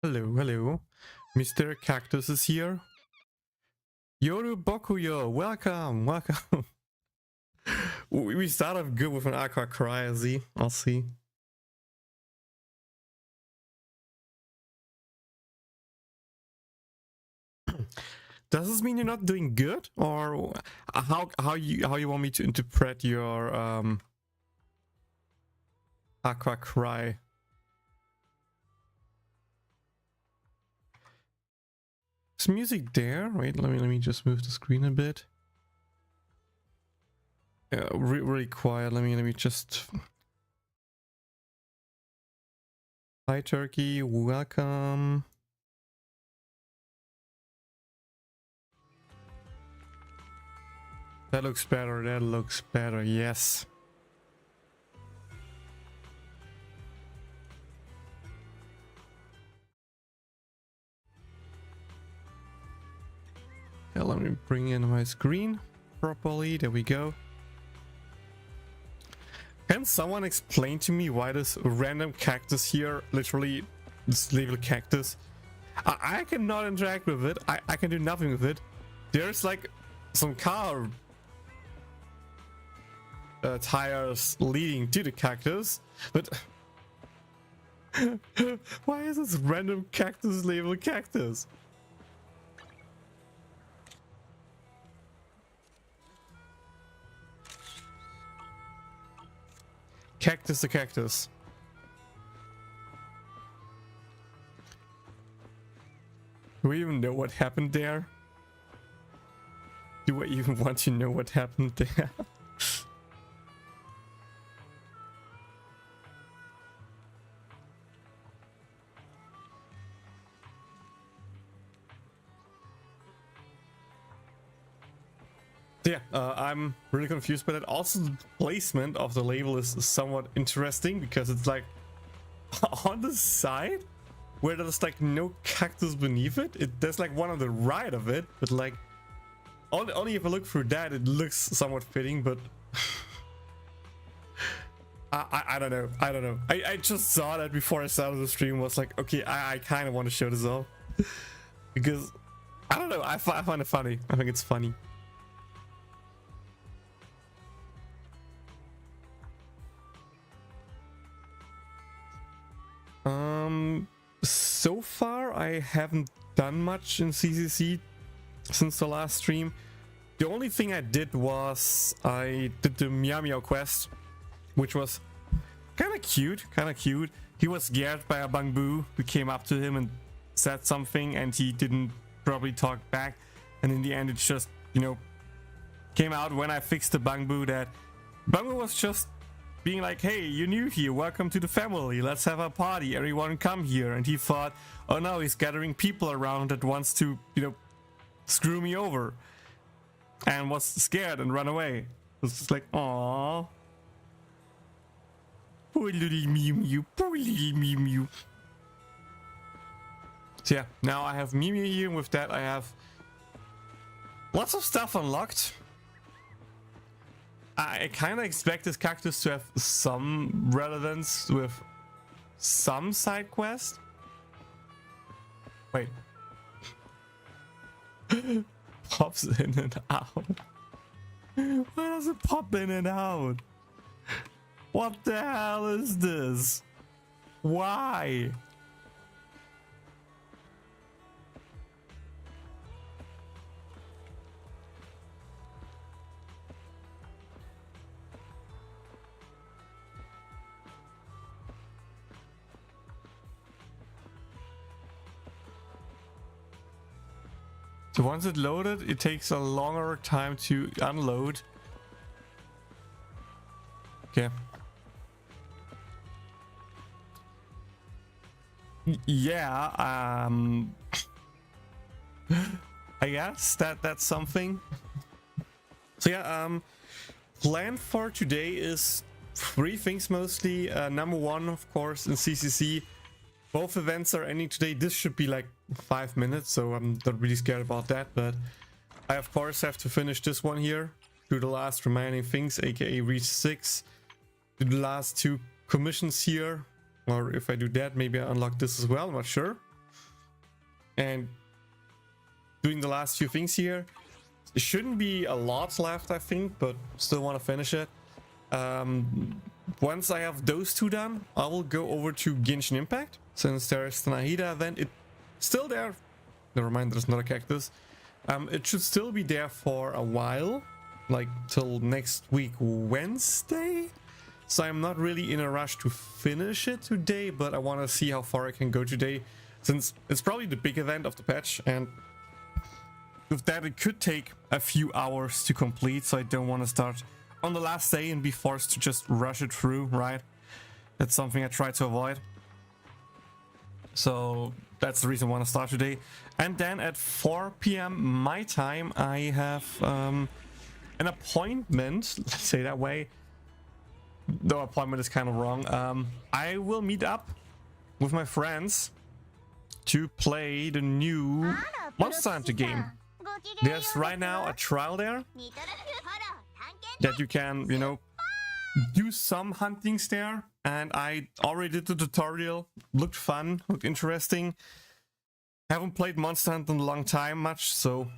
Hello, hello. Mr. Cactus is here. Yoru Bokuyo, welcome, welcome. We start off good with an Aqua Cry, Z. I'll see. Does this mean you're not doing good, or how you want me to interpret your Aqua Cry? Is music there? Wait, let me just move the screen a bit. Yeah, really quiet. Let me just. Hi Turkey, welcome. That looks better. That looks better. Yes. Yeah, let me bring in my screen properly. There we go. Can someone explain to me why this random cactus here, literally this little cactus, I cannot interact with it. I can do nothing with it. There's like some car tires leading to the cactus, but why is this random cactus labeled cactus? Cactus the cactus. Do we even know what happened there? Do I even want to know what happened there? Yeah, I'm really confused by that. Also, the placement of the label is somewhat interesting because it's like on the side where there's like no cactus beneath it. There's like one on the right of it, but like only if I look through that it looks somewhat fitting. But I don't know. I don't know. I just saw that before I started the stream. Was like, okay, I kind of want to show this off because I don't know. I find it funny. I think it's funny. So far I haven't done much in CCC since the last stream. The only thing I did was I did the Meow Meow quest, which was kind of cute, He was scared by a Bangbu who came up to him and said something, and he didn't probably talk back, and in the end it just, you know, came out when I fixed the Bangbu that Bangbu was just being like, hey, you're new here, welcome to the family, let's have a party, everyone come here. And he thought, oh no, he's gathering people around that wants to, you know, screw me over, and was scared and run away. It was just like, aww, poor little Mew Mew, poor little Mew Mew. So yeah, now I have Mew Mew here, and with that I have lots of stuff unlocked. I kind of expect this cactus to have some relevance with some side quest. Wait. Pops in and out. Why does it pop in and out? What the hell is this? Why? So once it's loaded, it takes a longer time to unload. Okay. Yeah, I guess that's something. So yeah, plan for today is 3 things mostly. Number 1, of course, in CCC, both events are ending today. This should be like 5 minutes, so I'm not really scared about that, but I of course have to finish this one here, do the last remaining things, aka reach 6, do the last 2 commissions here, or if I do that, maybe I unlock this as well, I'm not sure. and doing the last few things here. It shouldn't be a lot left, I think, but still want to finish it. Once I have those two done, I will go over to Genshin Impact, since there's the Nahida event. It's still there. Never mind, there's not a cactus. It should still be there for a while, like till next week Wednesday. So I'm not really in a rush to finish it today, but I want to see how far I can go today, since it's probably the big event of the patch, and with that it could take a few hours to complete, so I don't want to start on the last day and be forced to just rush it through, right? That's something I try to avoid. So that's the reason I want to start today. And then at 4 p.m. my time, I have an appointment, let's say that way. No, appointment is kind of wrong. I will meet up with my friends to play the new Monster Hunter game. There's right now a trial there that you can, you know, do some huntings there, and I already did the tutorial. Looked fun, looked interesting. Haven't played Monster Hunter in a long time much, so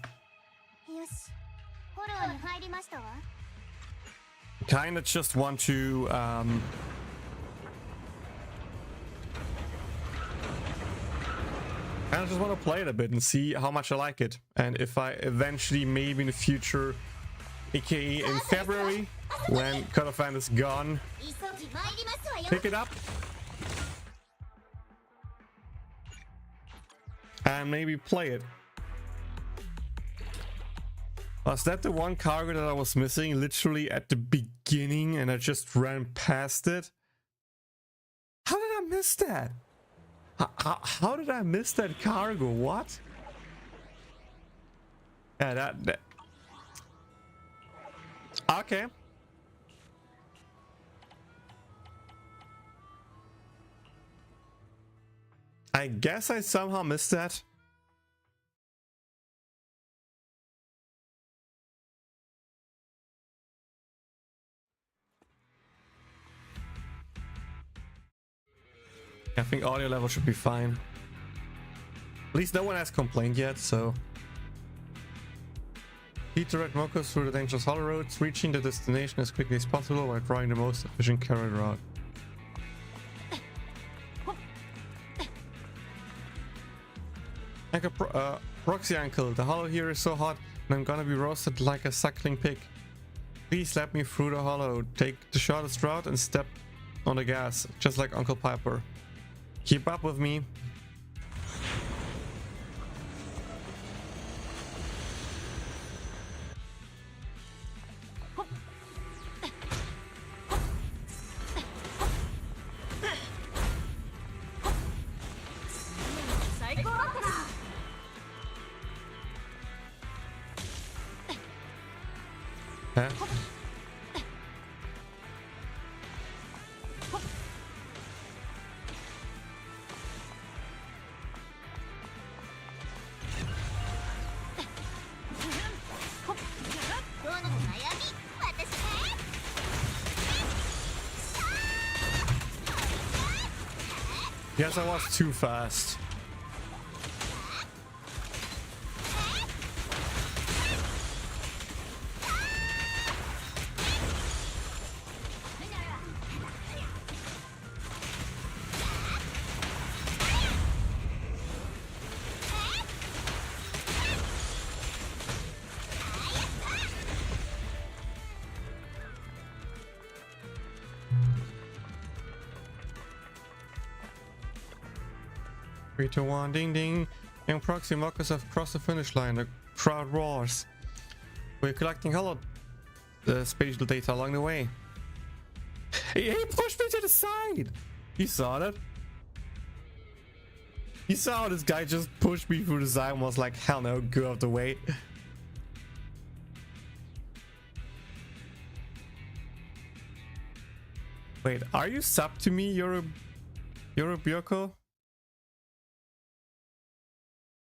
kinda just want to I just want to play it a bit and see how much I like it, and if I eventually, maybe in the future, aka in February, when Cut of Hand is gone, pick it up and maybe play it. Was that the one cargo that I was missing literally at the beginning and I just ran past it? How did I miss that? How did I miss that cargo? What? Yeah, that... Okay. I guess I somehow missed that. I think audio level should be fine. At least no one has complained yet, so... Lead direct Mokos through the dangerous hollow roads, reaching the destination as quickly as possible while drawing the most efficient carry route. Like a proxy uncle, the hollow here is so hot and I'm gonna be roasted like a suckling pig. Please let me through the hollow, take the shortest route and step on the gas, just like Uncle Piper. Keep up with me. Huh? Yes, I was too fast. Three, two, one, ding ding. Young proxy mockers have crossed the finish line. The crowd roars. We're collecting hollow spatial data along the way. He pushed me to the side. You saw that? You saw how this guy just pushed me through the side and was like, hell no, go out the way. Wait, are you sub to me, You're a Byoko?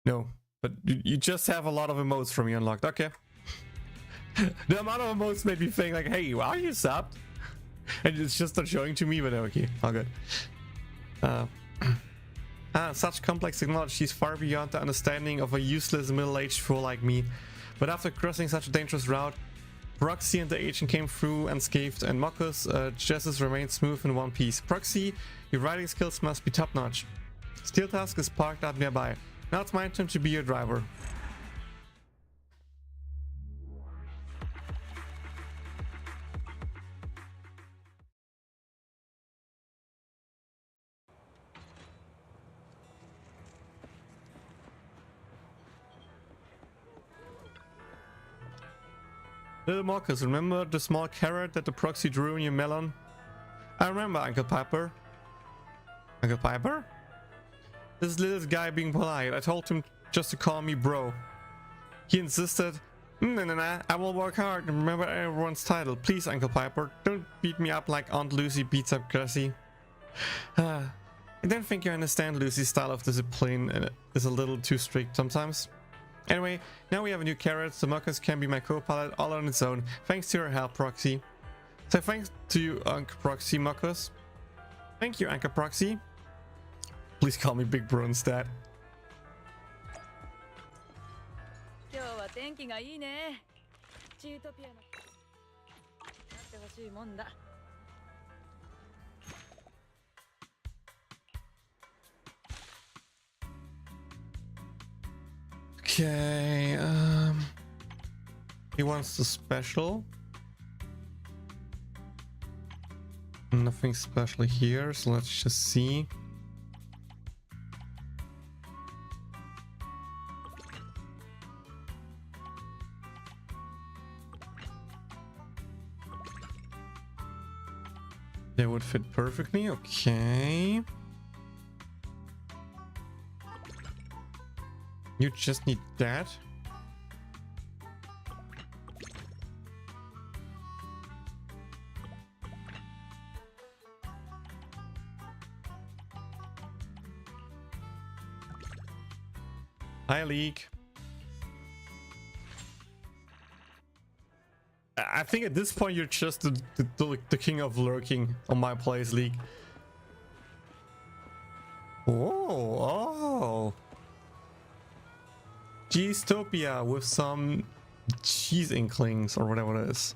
No, but you just have a lot of emotes from me unlocked. Okay. The amount of emotes made me think like, hey, are you subbed? And it's just not showing to me, but okay, all good. Ah, such complex technology is far beyond the understanding of a useless middle-aged fool like me. But after crossing such a dangerous route, Proxy and the agent came through unscathed, and Moku's chassis remained smooth in one piece. Proxy, your riding skills must be top-notch. Steel Tusk is parked out nearby. Now it's my turn to be your driver. Little Marcus, remember the small carrot that the proxy drew in your melon? I remember, Uncle Piper. Uncle Piper? This little guy being polite. I told him just to call me bro. He insisted, nah, I will work hard and remember everyone's title. Please, Uncle Piper, don't beat me up like Aunt Lucy beats up Gussie. I don't think you understand Lucy's style of discipline, and it is a little too strict sometimes. Anyway, now we have a new carrot, so Marcus can be my co-pilot all on its own, thanks to your help, Proxy. So thanks to you, Uncle Proxy, Marcus. Thank you, Uncle Proxy. Please call me Big Bro instead. Okay, he wants the special. Nothing special here, so let's just see. They would fit perfectly, okay. You just need that. Hi, League. I think at this point you're just the king of lurking on my place, League. Oh. Cheesetopia with some cheese inklings or whatever it is.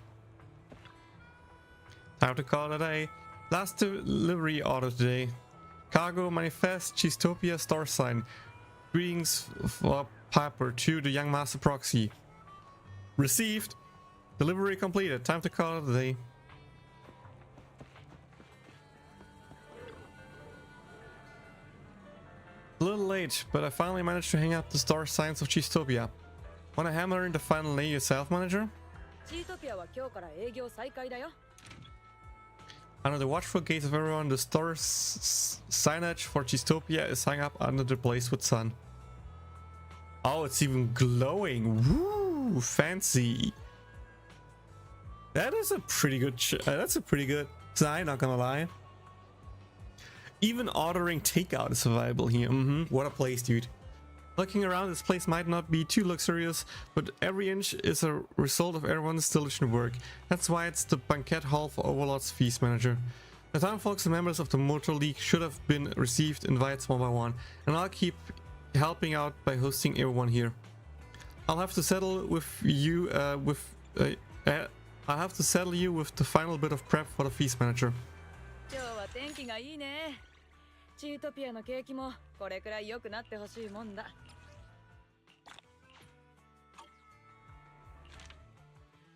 Time to call it a day. Last delivery order today. Cargo manifest Cheesetopia star sign. Greetings for Piper to the young master Proxy. Received. Delivery completed. Time to call it a day. A little late, but I finally managed to hang up the star signs of Cheesetopia. Wanna hammer in the final lay yourself, manager? Under the watchful gaze of everyone, the star signage for Cheesetopia is hung up under the blazewood sun. Oh, it's even glowing. Woo, fancy. That is a pretty good. That's a pretty good design, not gonna lie. Even ordering takeout is survivable here. What a place, dude. Looking around, this place might not be too luxurious, but every inch is a result of everyone's diligent work. That's why it's the banquet hall for Overlord's feast manager. The town folks and members of the Motor League should have been received invites one by one, and I'll keep helping out by hosting everyone here. I'll have to settle with you I'll have to settle you with the final bit of prep for the feast manager.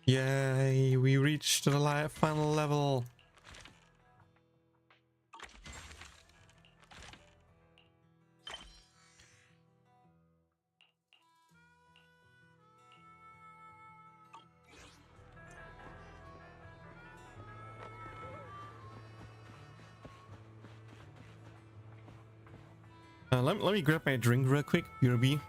Yay, we reached the final level. Let me grab my drink real quick, BRB.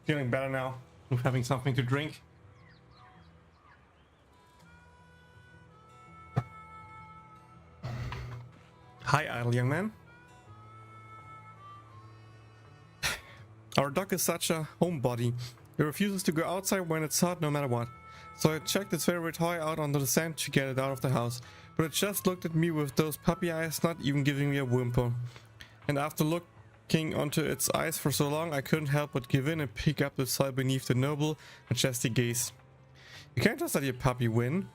Feeling better now with having something to drink. Hi, idle young man. Our dog is such a homebody. It refuses to go outside when it's hot no matter what. So I checked its favorite toy out onto the sand to get it out of the house. But it just looked at me with those puppy eyes, not even giving me a whimper. And after looking onto its eyes for so long, I couldn't help but give in and pick up the soil beneath the noble, majestic gaze. You can't just let your puppy win.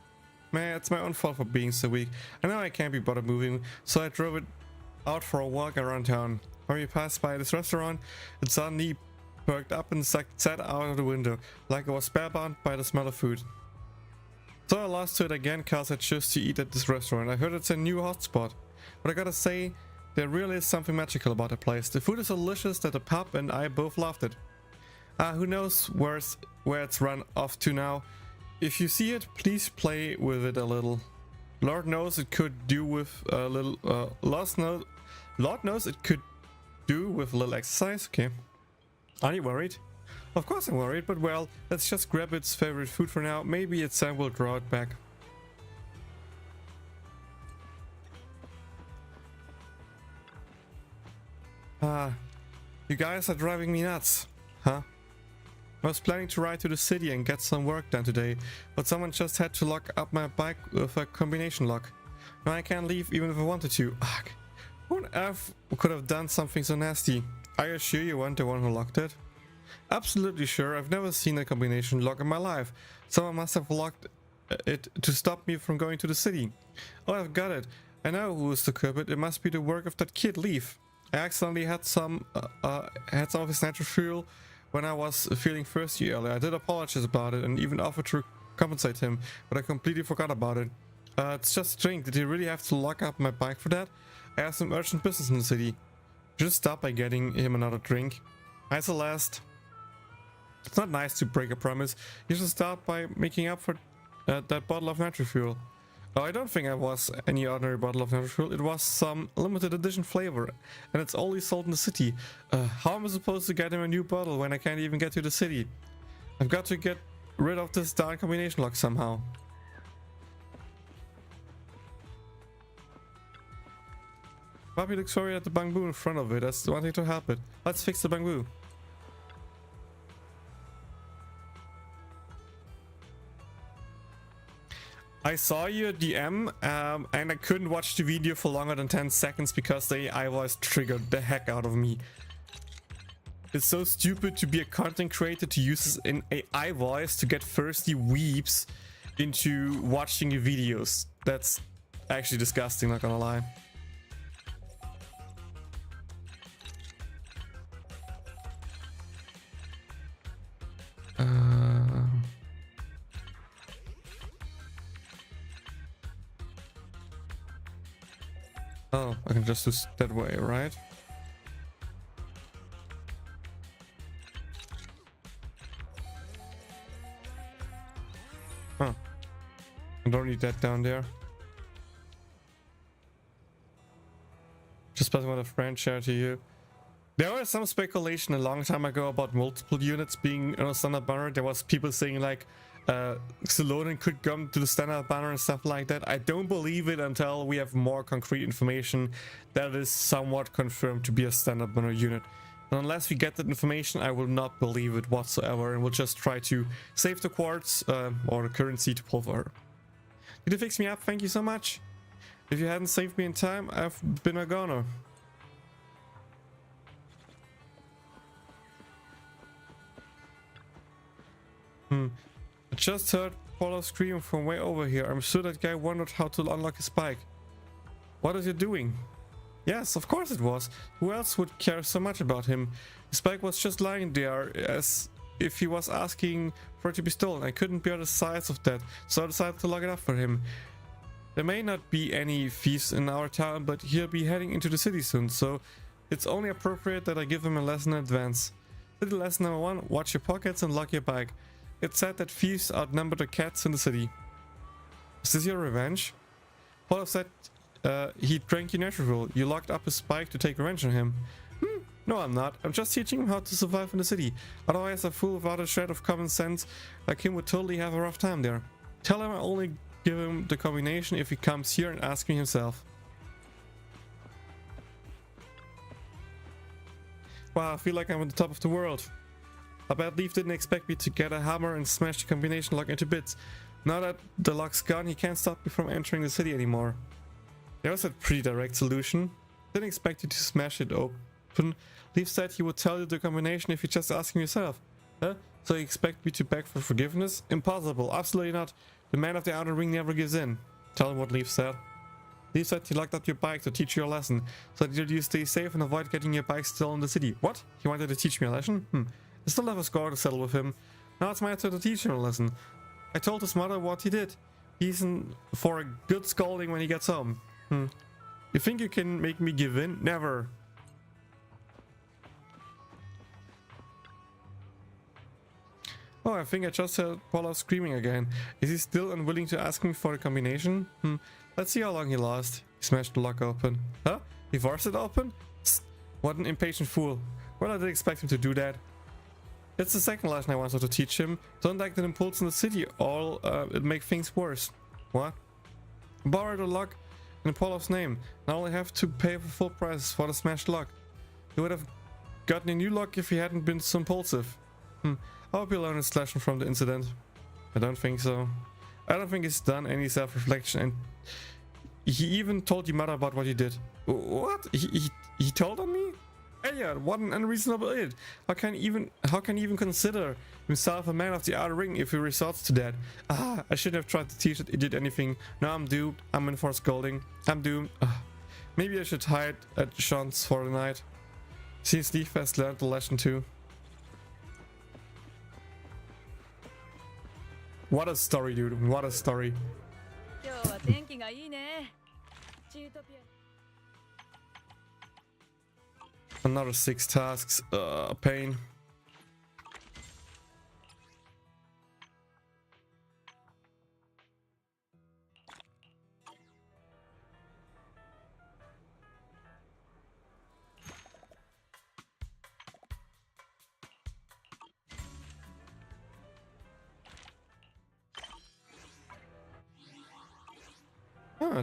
Man, it's my own fault for being so weak. I know I can't be bothered moving, so I drove it out for a walk around town. When we passed by this restaurant, it suddenly perked up and sat out of the window, like it was spellbound by the smell of food. So I lost to it again cause I chose to eat at this restaurant. I heard it's a new hotspot. But I gotta say, there really is something magical about the place. The food is so delicious that the pup and I both loved it. Who knows where it's run off to now. If you see it, please play with it a little. Lord knows it could do with a little Lord knows it could do with a little exercise. Okay. Are you worried? Of course I'm worried, but well, let's just grab its favorite food for now. Maybe its son will draw it back. You guys are driving me nuts, huh? I was planning to ride to the city and get some work done today, but someone just had to lock up my bike with a combination lock. Now I can't leave even if I wanted to. Ugh. Who on earth could have done something so nasty? Are you sure you weren't the one who locked it? Absolutely sure. I've never seen a combination lock in my life. Someone must have locked it to stop me from going to the city. Oh, I've got it. I know who is the culprit. It must be the work of that kid, Leaf. I accidentally had some of his natural fuel when I was feeling thirsty earlier. I did apologize about it and even offered to compensate him, but I completely forgot about it. It's just a drink. Did he really have to lock up my bike for that? I have some urgent business in the city. Just stop by getting him another drink. Hi, Celeste. It's not nice to break a promise. You should start by making up for that bottle of natural fuel. Oh, I don't think it was any ordinary bottle of natural fuel. It was some limited edition flavor, and it's only sold in the city. How am I supposed to get him a new bottle when I can't even get to the city? I've got to get rid of this darn combination lock somehow. Puppy looks sorry at the bamboo in front of it. That's wanting to help it. Let's fix the bamboo. I saw your DM and I couldn't watch the video for longer than 10 seconds because the AI voice triggered the heck out of me. It's so stupid to be a content creator to use an AI voice to get thirsty weeps into watching your videos. That's actually disgusting, not gonna lie. Oh, I can just do that way, right? Huh. I don't need that down there. Just passing what a friend shared to you. There was some speculation a long time ago about multiple units being in a standard banner. There was people saying like Xylonin could come to the standard banner and stuff like that. I don't believe it until we have more concrete information that is somewhat confirmed to be a standard banner unit. And unless we get that information, I will not believe it whatsoever, and we'll just try to save the quartz or the currency to pull for her. Did you fix me up? Thank you so much. If you hadn't saved me in time, I've been a goner. I just heard Paulo scream from way over here. I'm sure that guy wondered how to unlock his bike. What is he doing? Yes, of course it was. Who else would care so much about him? His bike was just lying there as if he was asking for it to be stolen. I couldn't bear the size of that, so I decided to lock it up for him. There may not be any thieves in our town, but he'll be heading into the city soon, so it's only appropriate that I give him a lesson in advance. Little lesson number 1, watch your pockets and lock your bike. It's said that thieves outnumber the cats in the city. Is this your revenge? Paulo said he drank your natural fuel. You locked up his bike to take revenge on him. No, I'm not. I'm just teaching him how to survive in the city. Otherwise, a fool without a shred of common sense like him would totally have a rough time there. Tell him I only give him the combination if he comes here and asks me himself. Wow, I feel like I'm on the top of the world. I bet Leaf didn't expect me to get a hammer and smash the combination lock into bits. Now that the lock's gone, he can't stop me from entering the city anymore. That was a pretty direct solution. Didn't expect you to smash it open. Leaf said he would tell you the combination if you just ask him yourself. Huh? So you expect me to beg for forgiveness? Impossible, absolutely not. The man of the outer ring never gives in. Tell him what Leaf said. Leaf said he locked up your bike to teach you a lesson, so that you stay safe and avoid getting your bike stolen in the city. What? He wanted to teach me a lesson? I still have a score to settle with him. Now it's my turn to teach him a lesson. I told his mother what he did. He's in for a good scolding when he gets home. You think you can make me give in? Never. Oh, I think I just heard Paula screaming again. Is he still unwilling to ask me for a combination? Let's see how long he lost. He smashed the lock open. Huh? He forced it open? Psst. What an impatient fool. Well, I didn't expect him to do that. It's the second lesson I wanted to teach him. Don't act an impulse in the city, or it'll make things worse. What? Borrow the lock in Paula's name. Now only have to pay for full price for the smashed lock. He would have gotten a new lock if he hadn't been so impulsive. I hope he learned his lesson from the incident. I don't think so. I don't think he's done any self-reflection, and he even told your mother about what he did. What? He told on me? Elliot, what an unreasonable idiot. How can he even consider himself a man of the outer ring if he resorts to that? I shouldn't have tried to teach that idiot anything. Now I'm doomed. I'm in for scolding. I'm doomed. Maybe I should hide at Sean's for the night. Seems Leaf has learned the lesson too. What a story, dude. What a story. Another 6 tasks. Pain.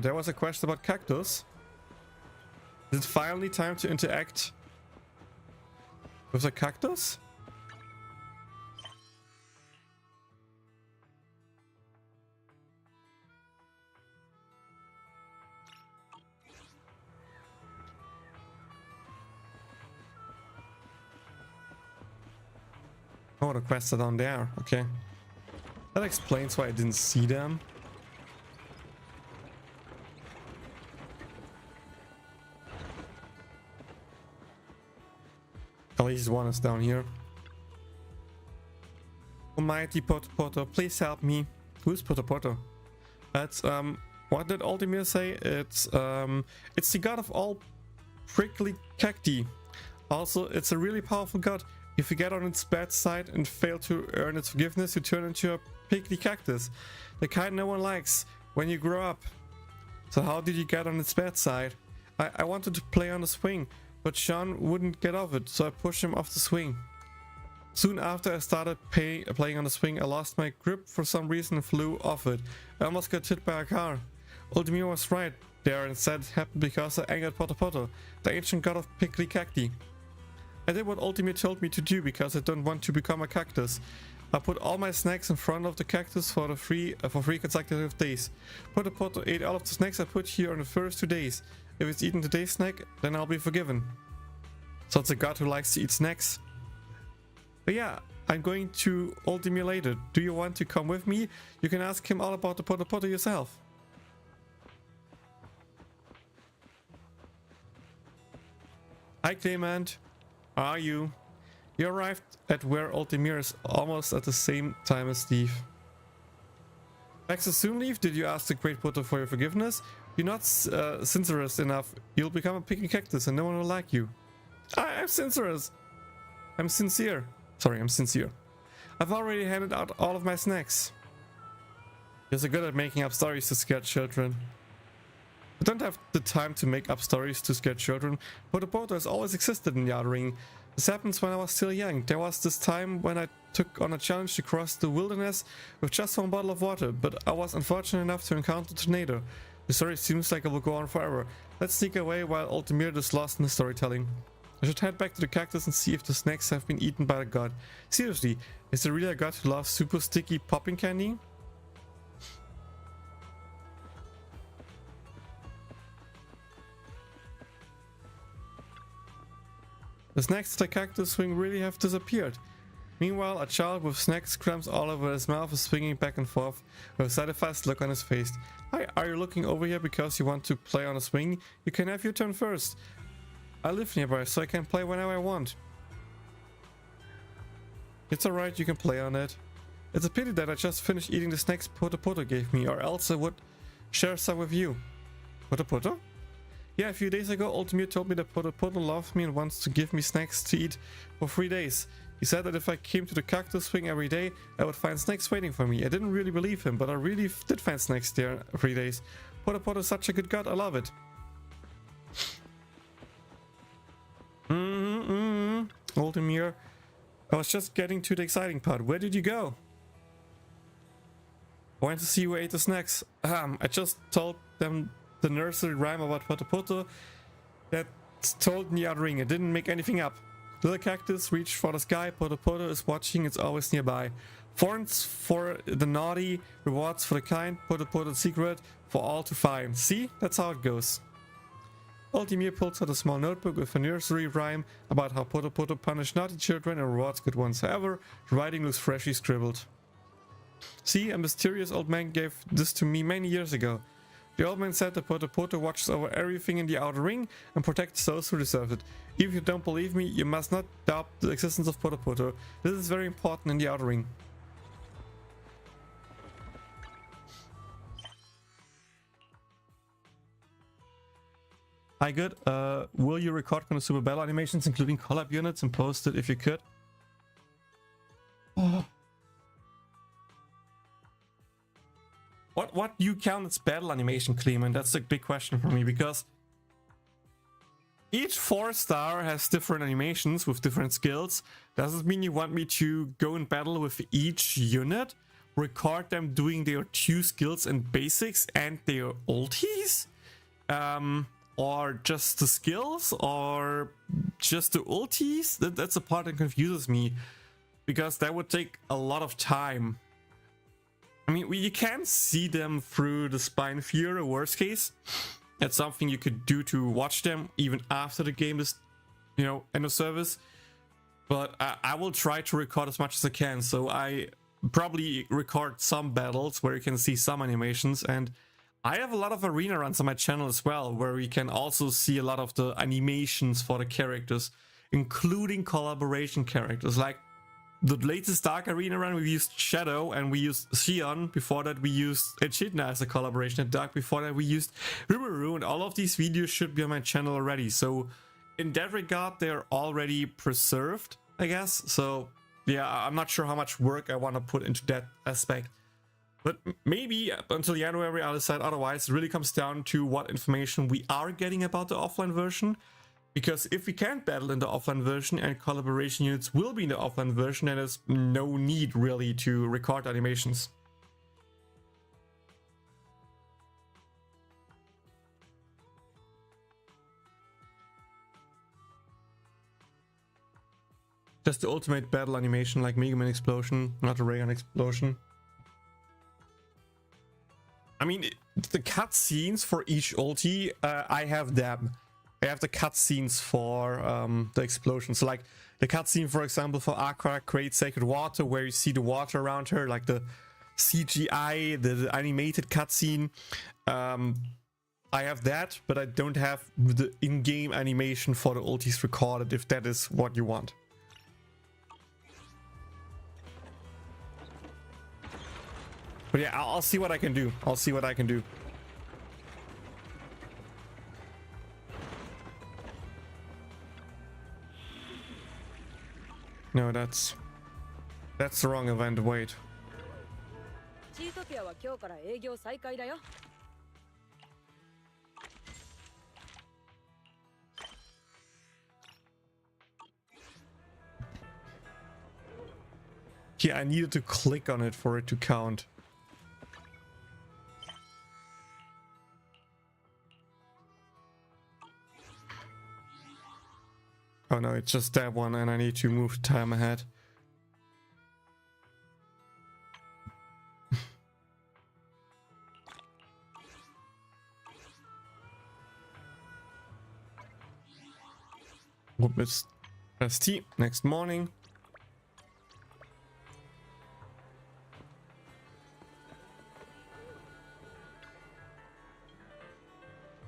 There was a question about cactus. Is it finally time to interact with the cactus? Oh, the quests are down there. Okay. That explains why I didn't see them. At least one is down here. Almighty Potopoto, please help me. Who's Potopoto? That's what did Ultimir say? It's the god of all prickly cacti. Also, it's a really powerful god. If you get on its bad side and fail to earn its forgiveness, you turn into a prickly cactus. The kind no one likes when you grow up. So how did you get on its bad side? I wanted to play on the swing, but Sean wouldn't get off it, so I pushed him off the swing. Soon after I started playing on the swing, I lost my grip for some reason and flew off it. I almost got hit by a car. Ultimir was right there and said it happened because I angered Potopoto, the ancient god of prickly cacti. I did what Ultimir told me to do because I don't want to become a cactus. I put all my snacks in front of the cactus for 3 consecutive days. Potopoto ate all of the snacks I put here on the first 2 days. If it's eaten today's snack, then I'll be forgiven. So it's a god who likes to eat snacks. But yeah, I'm going to Ultimir later. Do you want to come with me? You can ask him all about the Potopoto yourself. Hi Clement, how are you? You arrived at where Ultimir is almost at the same time as Steve. Back so soon, Leaf? Did you ask the Great Poto for your forgiveness? You're not sincerous enough. You'll become a picky cactus and no one will like you. I'm sincerous. I'm sincere. Sorry, I'm sincere. I've already handed out all of my snacks. You're so good at making up stories to scare children. I don't have the time to make up stories to scare children, but a boat has always existed in the Outer Ring. This happens when I was still young. There was this time when I took on a challenge to cross the wilderness with just one bottle of water, but I was unfortunate enough to encounter a tornado. The story seems like it will go on forever. Let's sneak away while Altamir is lost in the storytelling. I should head back to the cactus and see if the snacks have been eaten by the god. Seriously, is there really a god who loves super sticky popping candy? The snacks at the cactus swing really have disappeared. Meanwhile, a child with snack crumbs all over his mouth is swinging back and forth with a satisfied look on his face. Hi, are you looking over here because you want to play on a swing? You can have your turn first. I live nearby, so I can play whenever I want. It's alright, you can play on it. It's a pity that I just finished eating the snacks Poto gave me, or else I would share some with you. Poto? Yeah, a few days ago, Altamir told me that Poto loves me and wants to give me snacks to eat for 3 days. He said that if I came to the cactus swing every day, I would find snacks waiting for me. I didn't really believe him, but I really did find snacks there 3 days. Poto is such a good god, I love it. Altamir, I was just getting to the exciting part. Where did you go? I went to see who ate the snacks. I just told them the nursery rhyme about Poto that's told in the Outer Ring. I didn't make anything up. Little cactus reached for the sky. Poto is watching. It's always nearby. Thorns for the naughty, rewards for the kind. Poto secret for all to find. See? That's how it goes. Altamir pulls out a small notebook with a nursery rhyme about how Poto punished naughty children and rewards good ones. However, the writing looks freshly scribbled. See, a mysterious old man gave this to me many years ago. The old man said that Poto watches over everything in the Outer Ring and protects those who deserve it. If you don't believe me, you must not doubt the existence of Poto. This is very important in the Outer Ring. Hi, good. Will you record Konosuba battle animations, including collab units, and post it if you could? Oh. What you count as battle animation, Clemen? That's a big question for me, because each 4-star has different animations with different skills. Does it mean you want me to go in battle with each unit, record them doing their 2 skills and basics and their ultis? Or just the skills, or just the ultis? That's the part that confuses me, because that would take a lot of time. I mean, you can see them through the spine fear, worst case. That's something you could do to watch them even after the game is, end of service. But I will try to record as much as I can. So I probably record some battles where you can see some animations. And I have a lot of arena runs on my channel as well, where we can also see a lot of the animations for the characters, including collaboration characters. Like the latest Dark Arena run, we used Shadow and we used Xion. Before that, we used Echidna as a collaboration at Dark. Before that, we used Rimuru, and all of these videos should be on my channel already. So in that regard, they're already preserved, I guess. So yeah, I'm not sure how much work I want to put into that aspect. But maybe until January I'll decide otherwise. It really comes down to what information we are getting about the offline version. Because if we can't battle in the offline version and collaboration units will be in the offline version, then there's no need really to record animations. Just the ultimate battle animation like Mega Man Explosion, not a Ray Gun Explosion. I mean, the cutscenes for each ulti, I have them. I have the cutscenes for the explosion. So like the cutscene, for example, for Aqua Create Sacred Water, where you see the water around her, like the CGI, the animated cutscene. I have that, but I don't have the in-game animation for the ultis recorded, if that is what you want. But yeah, I'll see what I can do. I'll see what I can do. No, that's the wrong event. Wait. Yeah, I needed to click on it for it to count. Oh no, it's just that one and I need to move time ahead. Whoop, it's ST. Next morning.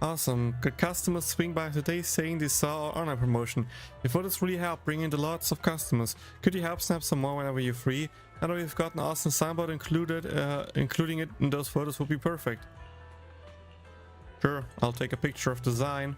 Awesome. Good customers swing by today saying they saw our online promotion. Your photos really help bring in lots of customers. Could you help snap some more whenever you're free? I know you've got an awesome signboard included. Including it in those photos would be perfect. Sure, I'll take a picture of the sign.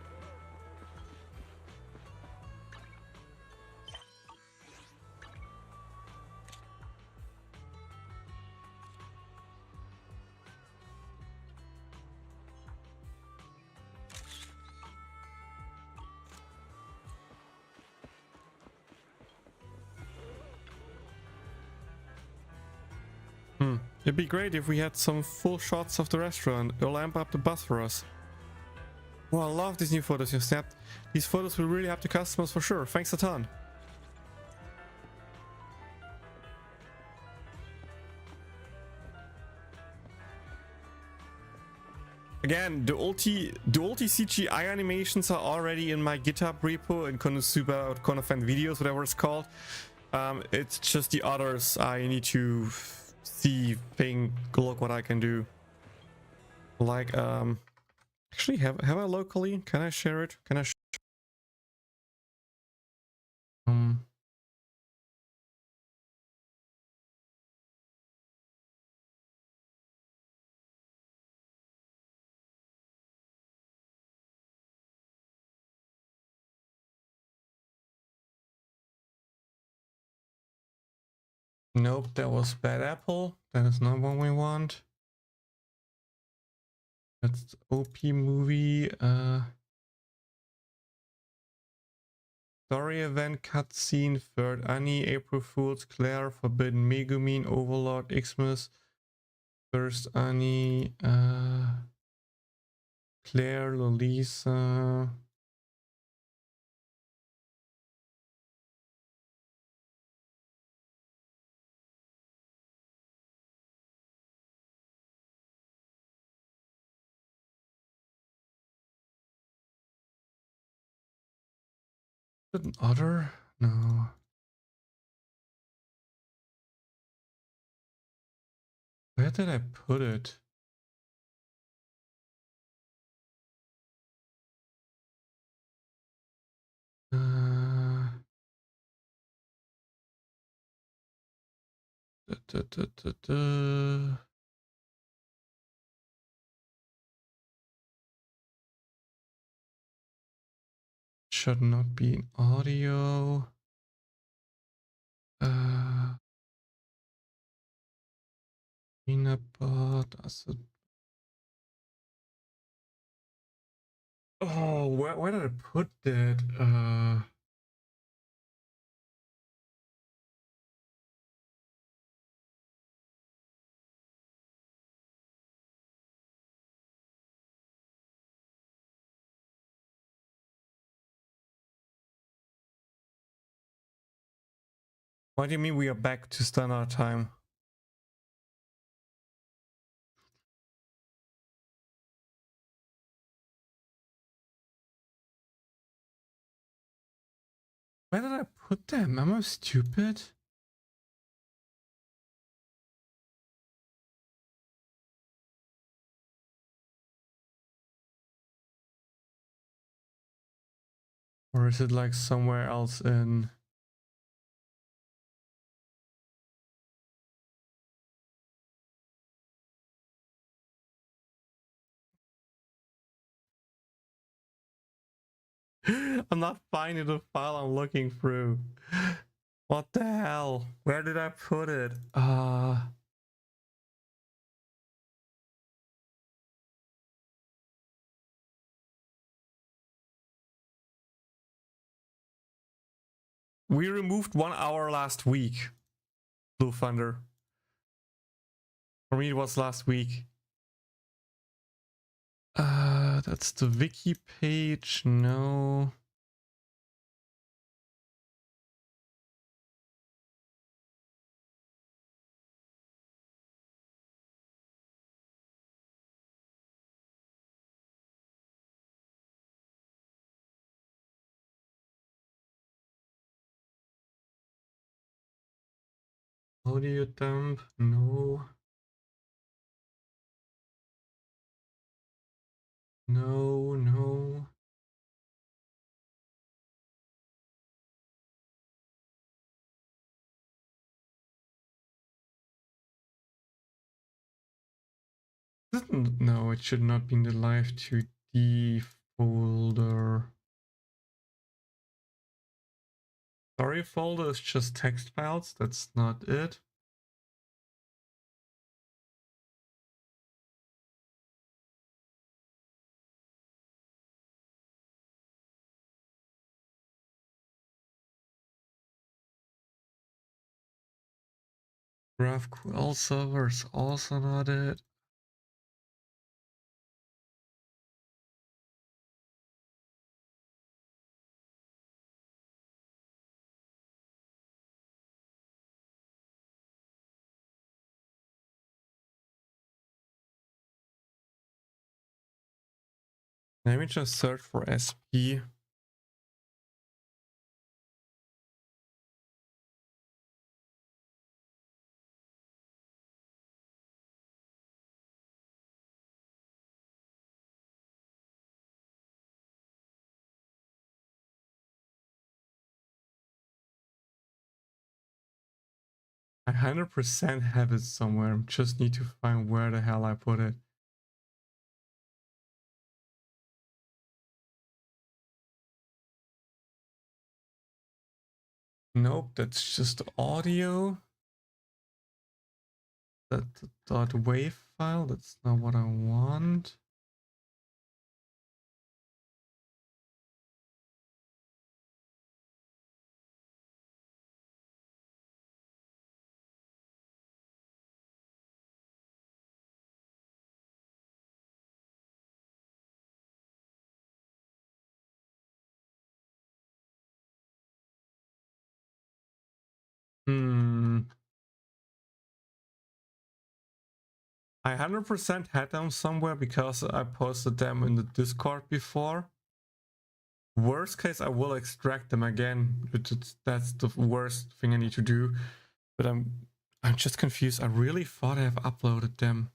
It'd be great if we had some full shots of the restaurant. It'll amp up the buzz for us. Well, I love these new photos you snapped. These photos will really help the customers for sure. Thanks a ton. Again, the ulti CGI animations are already in my GitHub repo in Konosuba or Konofan videos, whatever it's called. It's just the others I need to see, look what I can do. Like, actually, have I locally? Can I share it? Can I? Nope, that was Bad Apple. That is not what we want. That's OP movie. Story event cutscene, third Annie, April Fool's, Claire, Forbidden Megumin, Overlord, Xmas, first Annie, Claire, Lolisa. An other? No. Where did I put it? Should not be in audio. Peanut butter. Oh, where did I put that? What do you mean we are back to standard time? Where did I put them? Am I stupid? Or is it like somewhere else in... I'm not finding the file I'm looking through. What the hell? Where did I put it? We removed 1 hour last week. Blue Thunder. For me, it was last week. That's the wiki page. No. Audio dump. No. No, no. No, it should not be in the live 2D folder. Story folder is just text files. That's not it. GraphQL server is also not it. Let me just search for SP. I 100% have it somewhere. Just need to find where the hell I put it. Nope, that's just audio. That .wav file, that's not what I want. I 100% had them somewhere because I posted them in the Discord before. Worst case, I will extract them again. That's the worst thing I need to do. But I'm just confused. I really thought I have uploaded them.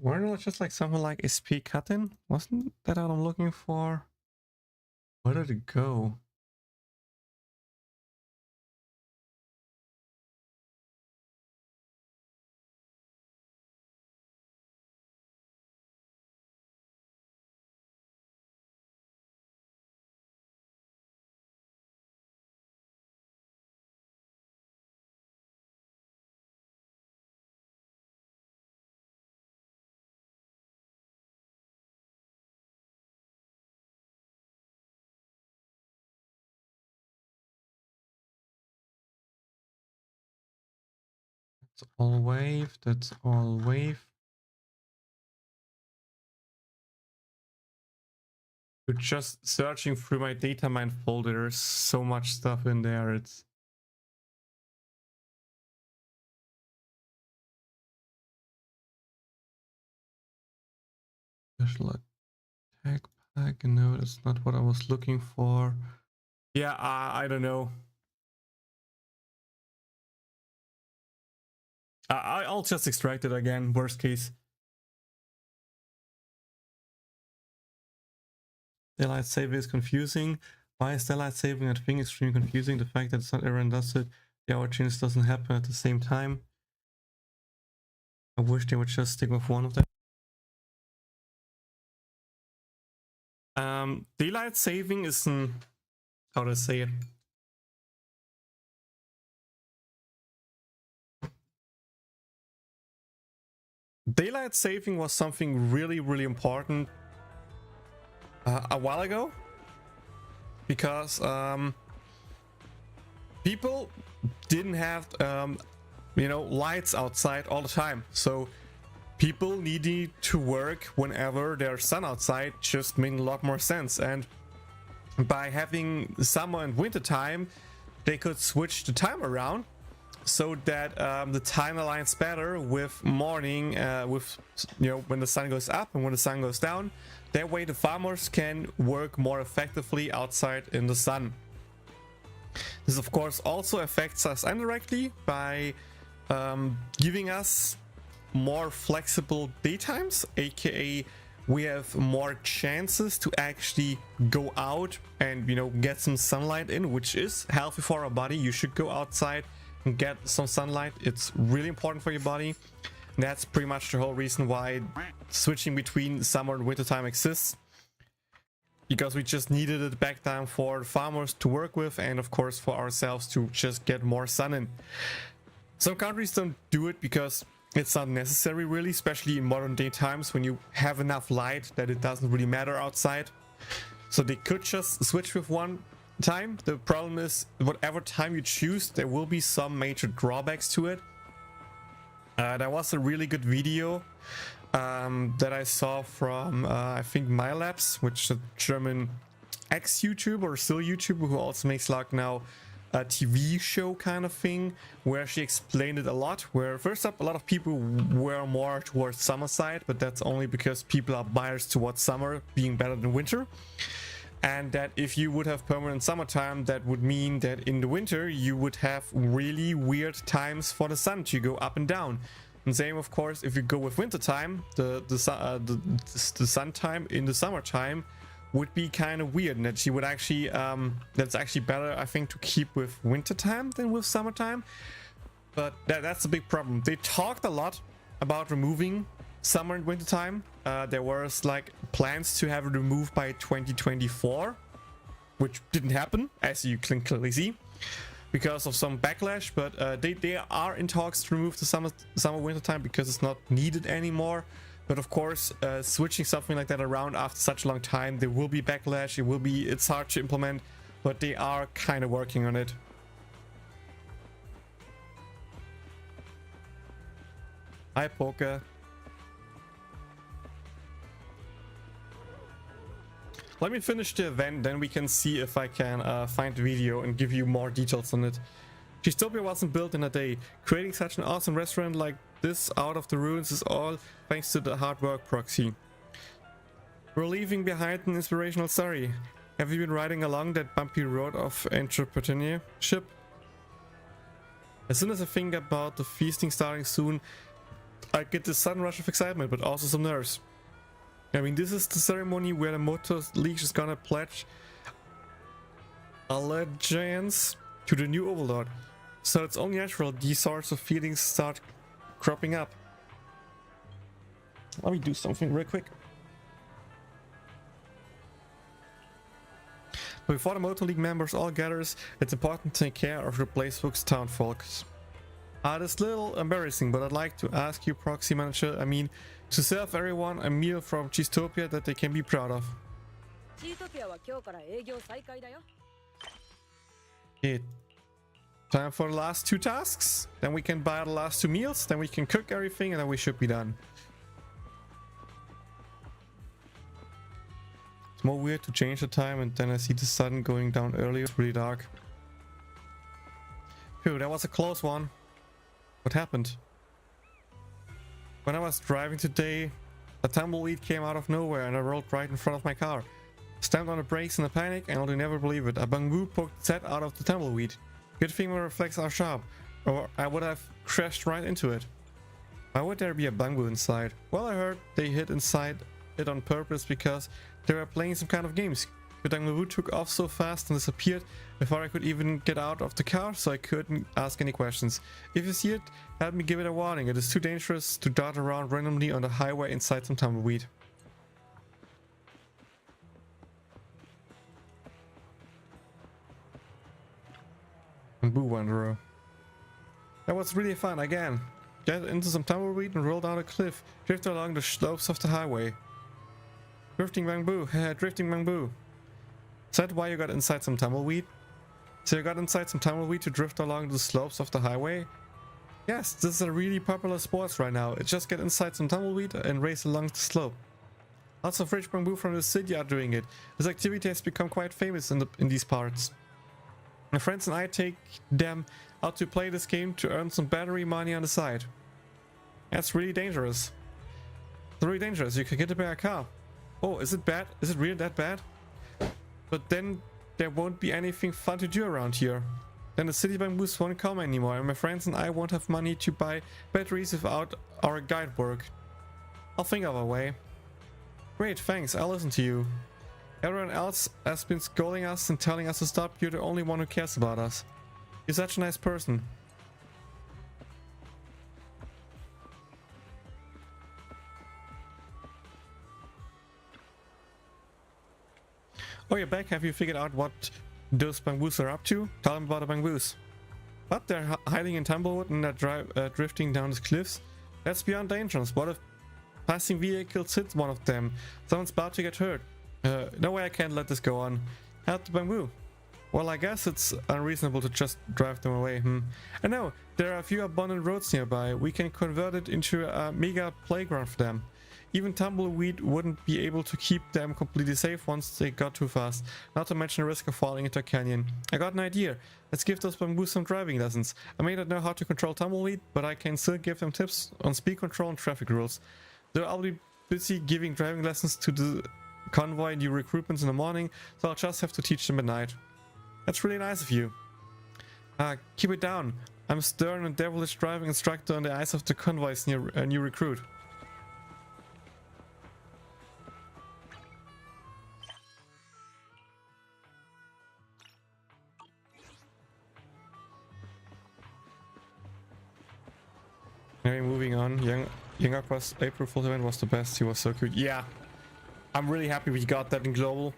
Weren't it just like something like SP cut-in? Wasn't that what I'm looking for? Where did it go? That's all wave. That's all wave. You're just searching through my datamine folder. There's so much stuff in there. It's special attack pack. No, that's not what I was looking for. Yeah, I don't know. I'll just extract it again. Worst case. Daylight saving is confusing. Why is daylight saving that thing extremely confusing? The fact that it's not everyone does it. The hour change doesn't happen at the same time. I wish they would just stick with one of them. Daylight saving is an, how to say it? Daylight saving was something really, really important a while ago, because people didn't have you know, lights outside all the time, so people needing to work whenever there's sun outside just made a lot more sense. And by having summer and winter time, they could switch the time around so that the time aligns better with morning, with, you know, when the sun goes up and when the sun goes down. That way the farmers can work more effectively outside in the sun. This of course also affects us indirectly by giving us more flexible daytimes, aka we have more chances to actually go out and, you know, get some sunlight in, which is healthy for our body. You should go outside and get some sunlight. It's really important for your body. And that's pretty much the whole reason why switching between summer and winter time exists, because we just needed it back down for farmers to work with, and of course for ourselves to just get more sun in. Some countries don't do it because it's not necessary really, especially in modern day times when you have enough light that it doesn't really matter outside. So they could just switch with one time. The problem is, whatever time you choose, there will be some major drawbacks to it. There was a really good video that I saw from I think MyLabs, which is a German ex-YouTuber or still YouTuber who also makes like now a TV show kind of thing, where she explained it a lot. Where first up, a lot of people were more towards summer side, but that's only because people are biased towards summer being better than winter, and that if you would have permanent summertime, that would mean that in the winter you would have really weird times for the sun to go up and down. And same of course if you go with winter time, the sun time in the summertime would be kind of weird, and that she would actually that's actually better, I think, to keep with winter time than with summertime. But that's a big problem. They talked a lot about removing summer and winter time. There was like plans to have it removed by 2024, which didn't happen, as you can clearly see, because of some backlash. But they are in talks to remove the summer winter time because it's not needed anymore. But of course, switching something like that around after such a long time, there will be backlash. It's hard to implement, but they are kind of working on it. Hi, Poker. Let me finish the event, then we can see if I can find the video and give you more details on it. Cheesetopia wasn't built in a day. Creating such an awesome restaurant like this out of the ruins is all thanks to the hard work, Proxy. We're leaving behind an inspirational story. Have you been riding along that bumpy road of entrepreneurship? As soon as I think about the feasting starting soon, I get this sudden rush of excitement, but also some nerves. I mean, this is the ceremony where the Motor League is gonna pledge allegiance to the new overlord. So it's only natural these sorts of feelings start cropping up. Let me do something real quick. But before the Motor League members all gathers, it's important to take care of the Blazefolk's town folks. It's a little embarrassing, but I'd like to ask you, Proxy Manager, I mean, to serve everyone a meal from Cheesetopia that they can be proud of. Okay. Time for the last two tasks, then we can buy the last two meals, then we can cook everything, and then we should be done. It's more weird to change the time and then I see the sun going down earlier. It's really dark. Phew, that was a close one. What happened? When I was driving today, a tumbleweed came out of nowhere and I rolled right in front of my car. Stamped on the brakes in a panic, and I'll never believe it. A bamboo poked its head out of the tumbleweed. Good thing my reflexes are sharp, or I would have crashed right into it. Why would there be a bamboo inside? Well, I heard they hid inside it on purpose because they were playing some kind of games. The bamboo took off so fast and disappeared before I could even get out of the car, so I couldn't ask any questions. If you see it, help me give it a warning. It is too dangerous to dart around randomly on the highway inside some tumbleweed. Bamboo Wanderer. That was really fun again. Get into some tumbleweed and roll down a cliff, drift along the slopes of the highway. Drifting bamboo, drifting bamboo. Is that why you got inside some tumbleweed? So you got inside some tumbleweed to drift along the slopes of the highway? Yes, this is a really popular sport right now. It's just get inside some tumbleweed and race along the slope. Lots of rich bamboo from the city are doing it. This activity has become quite famous in these parts. My friends and I take them out to play this game to earn some battery money on the side. That's really dangerous. It's really dangerous. You can get hit by a car. Oh, is it bad? Is it really that bad? But then there won't be anything fun to do around here. Then the city bamboos won't come anymore, and my friends and I won't have money to buy batteries without our guide work. I'll think of a way. Great, thanks, I'll listen to you. Everyone else has been scolding us and telling us to stop. You're the only one who cares about us. You're such a nice person. Oh, you're back. Have you figured out what those bamboos are up to? Tell them about the bamboos. What? They're hiding in tumblewood and they're drifting down the cliffs? That's beyond dangerous. What if passing vehicles hit one of them? Someone's about to get hurt. No way, I can't let this go on. Help the bamboo. Well, I guess it's unreasonable to just drive them away. I know, there are a few abandoned roads nearby. We can convert it into a mega playground for them. Even tumbleweed wouldn't be able to keep them completely safe once they got too fast, not to mention the risk of falling into a canyon. I got an idea. Let's give those bamboos some driving lessons. I may not know how to control tumbleweed, but I can still give them tips on speed control and traffic rules. Though I'll be busy giving driving lessons to the convoy new recruitments in the morning, so I'll just have to teach them at night. That's really nice of you. Keep it down. I'm a stern and devilish driving instructor in the eyes of the convoy's new recruit. Anyway, moving on. Young Aqua's April Fool's event was the best. He was so cute. Yeah, I'm really happy we got that in global.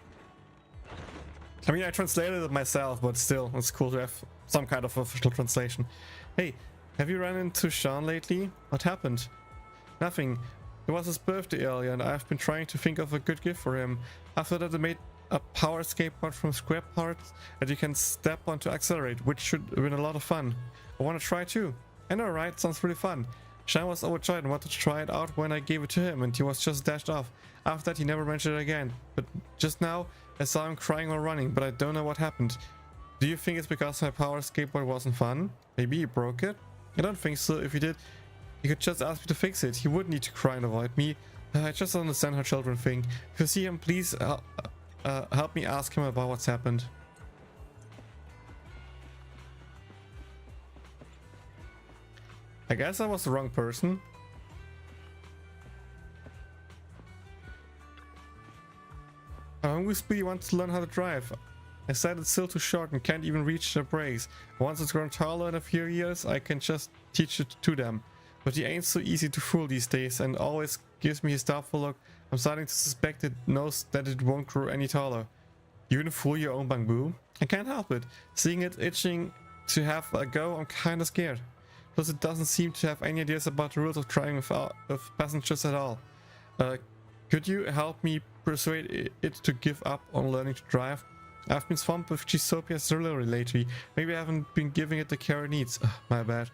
I mean, I translated it myself, but still, it's cool to have some kind of official translation. Hey, have you run into Sean lately? What happened? Nothing. It was his birthday earlier, and I've been trying to think of a good gift for him. After that, I made a power skateboard from scrap parts that you can step on to accelerate, which should have been a lot of fun. I want to try too. I know, right? Sounds really fun. Sean was overjoyed and wanted to try it out when I gave it to him, and he was just dashed off. After that, he never mentioned it again. But just now, I saw him crying or running, but I don't know what happened. Do you think it's because my power skateboard wasn't fun? Maybe he broke it? I don't think so. If he did, he could just ask me to fix it. He wouldn't need to cry and avoid me. I just don't understand how children think. If you see him, please help me ask him about what's happened. I guess I was the wrong person. Hungry Speedy wants to learn how to drive. I said it's still too short and can't even reach the brakes. Once it's grown taller in a few years, I can just teach it to them. But he ain't so easy to fool these days and always gives me his doubtful look. I'm starting to suspect it knows that it won't grow any taller. You even fool your own bamboo? I can't help it. Seeing it itching to have a go, I'm kinda scared. Plus it doesn't seem to have any ideas about the rules of driving with passengers at all. Could you help me persuade it to give up on learning to drive? I've been swamped with Gisopia Cerulean lately. Maybe I haven't been giving it the care it needs. My bad.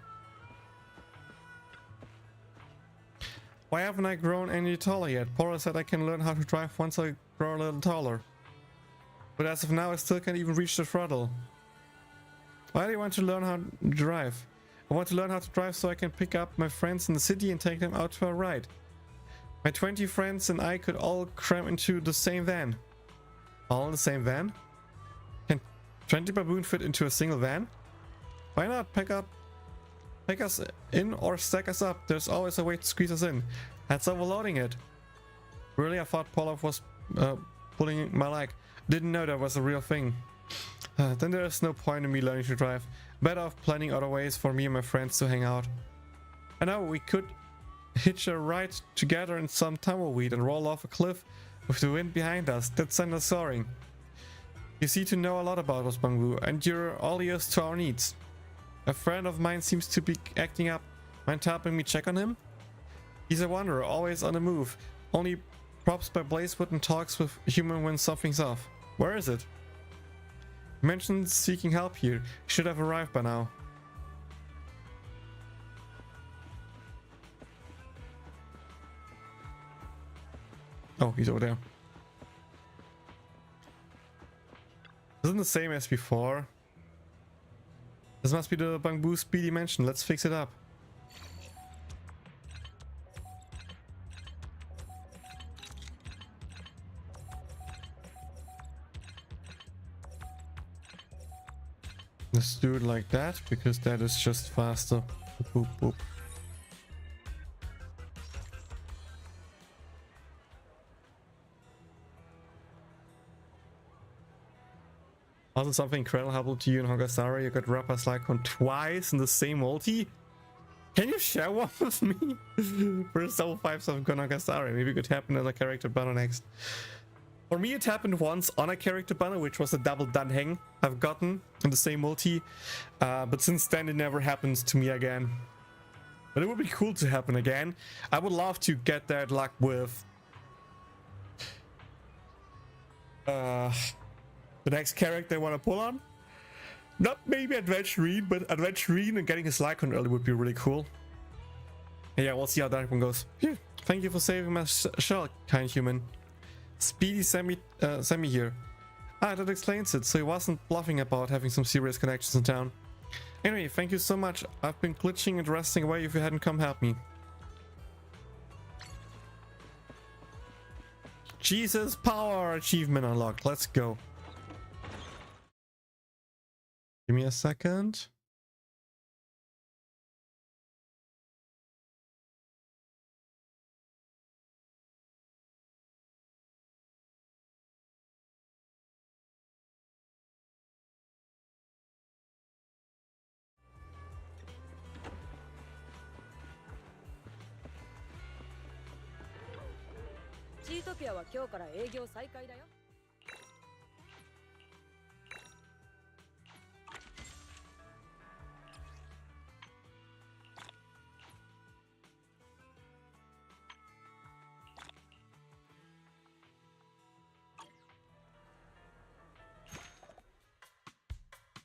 Why haven't I grown any taller yet? Paula said I can learn how to drive once I grow a little taller. But as of now I still can't even reach the throttle. Why do you want to learn how to drive? I want to learn how to drive so I can pick up my friends in the city and take them out for a ride. My 20 friends and I could all cram into the same van. All in the same van? Can 20 baboon fit into a single van? Why not pick us in or stack us up? There's always a way to squeeze us in. That's overloading it. Really, I thought Polov was pulling my leg. Didn't know that was a real thing. Then there is no point in me learning to drive. Better off planning other ways for me and my friends to hang out. I know we could hitch a ride together in some tumbleweed and roll off a cliff with the wind behind us. That's send us soaring. You seem to know a lot about us, Bangbu, and you're all ears to our needs. A friend of mine seems to be acting up. Mind helping me check on him? He's a wanderer, always on the move. Only Props by Blazewood and talks with human when something's off. Where is it? Mentioned seeking help here. Should have arrived by now. Oh, he's over there. Isn't the same as before? This must be the Bamboo Speedy Mansion. Let's fix it up. Let's do it like that, because that is just faster. Boop, boop. Also, something incredible happened to you in Hogasara. You got Rapper's Lycon twice in the same ulti. Can you share one with me? First level 5 of Hogasara. Maybe it could happen as a character banner next. For me, it happened once on a character banner, which was a double Dunhang I've gotten in the same multi. But since then, it never happens to me again. But it would be cool to happen again. I would love to get that luck with the next character I want to pull on. Not maybe Adventurine, but Adventurine and getting his Lycon early would be really cool. Yeah, we'll see how that one goes. Phew. Thank you for saving my shell, kind human. Speedy Semi here. Ah, that explains it. So he wasn't bluffing about having some serious connections in town. Anyway, thank you so much. I've been glitching and resting away if you hadn't come help me. Jesus power achievement unlocked. Let's go. Give me a second.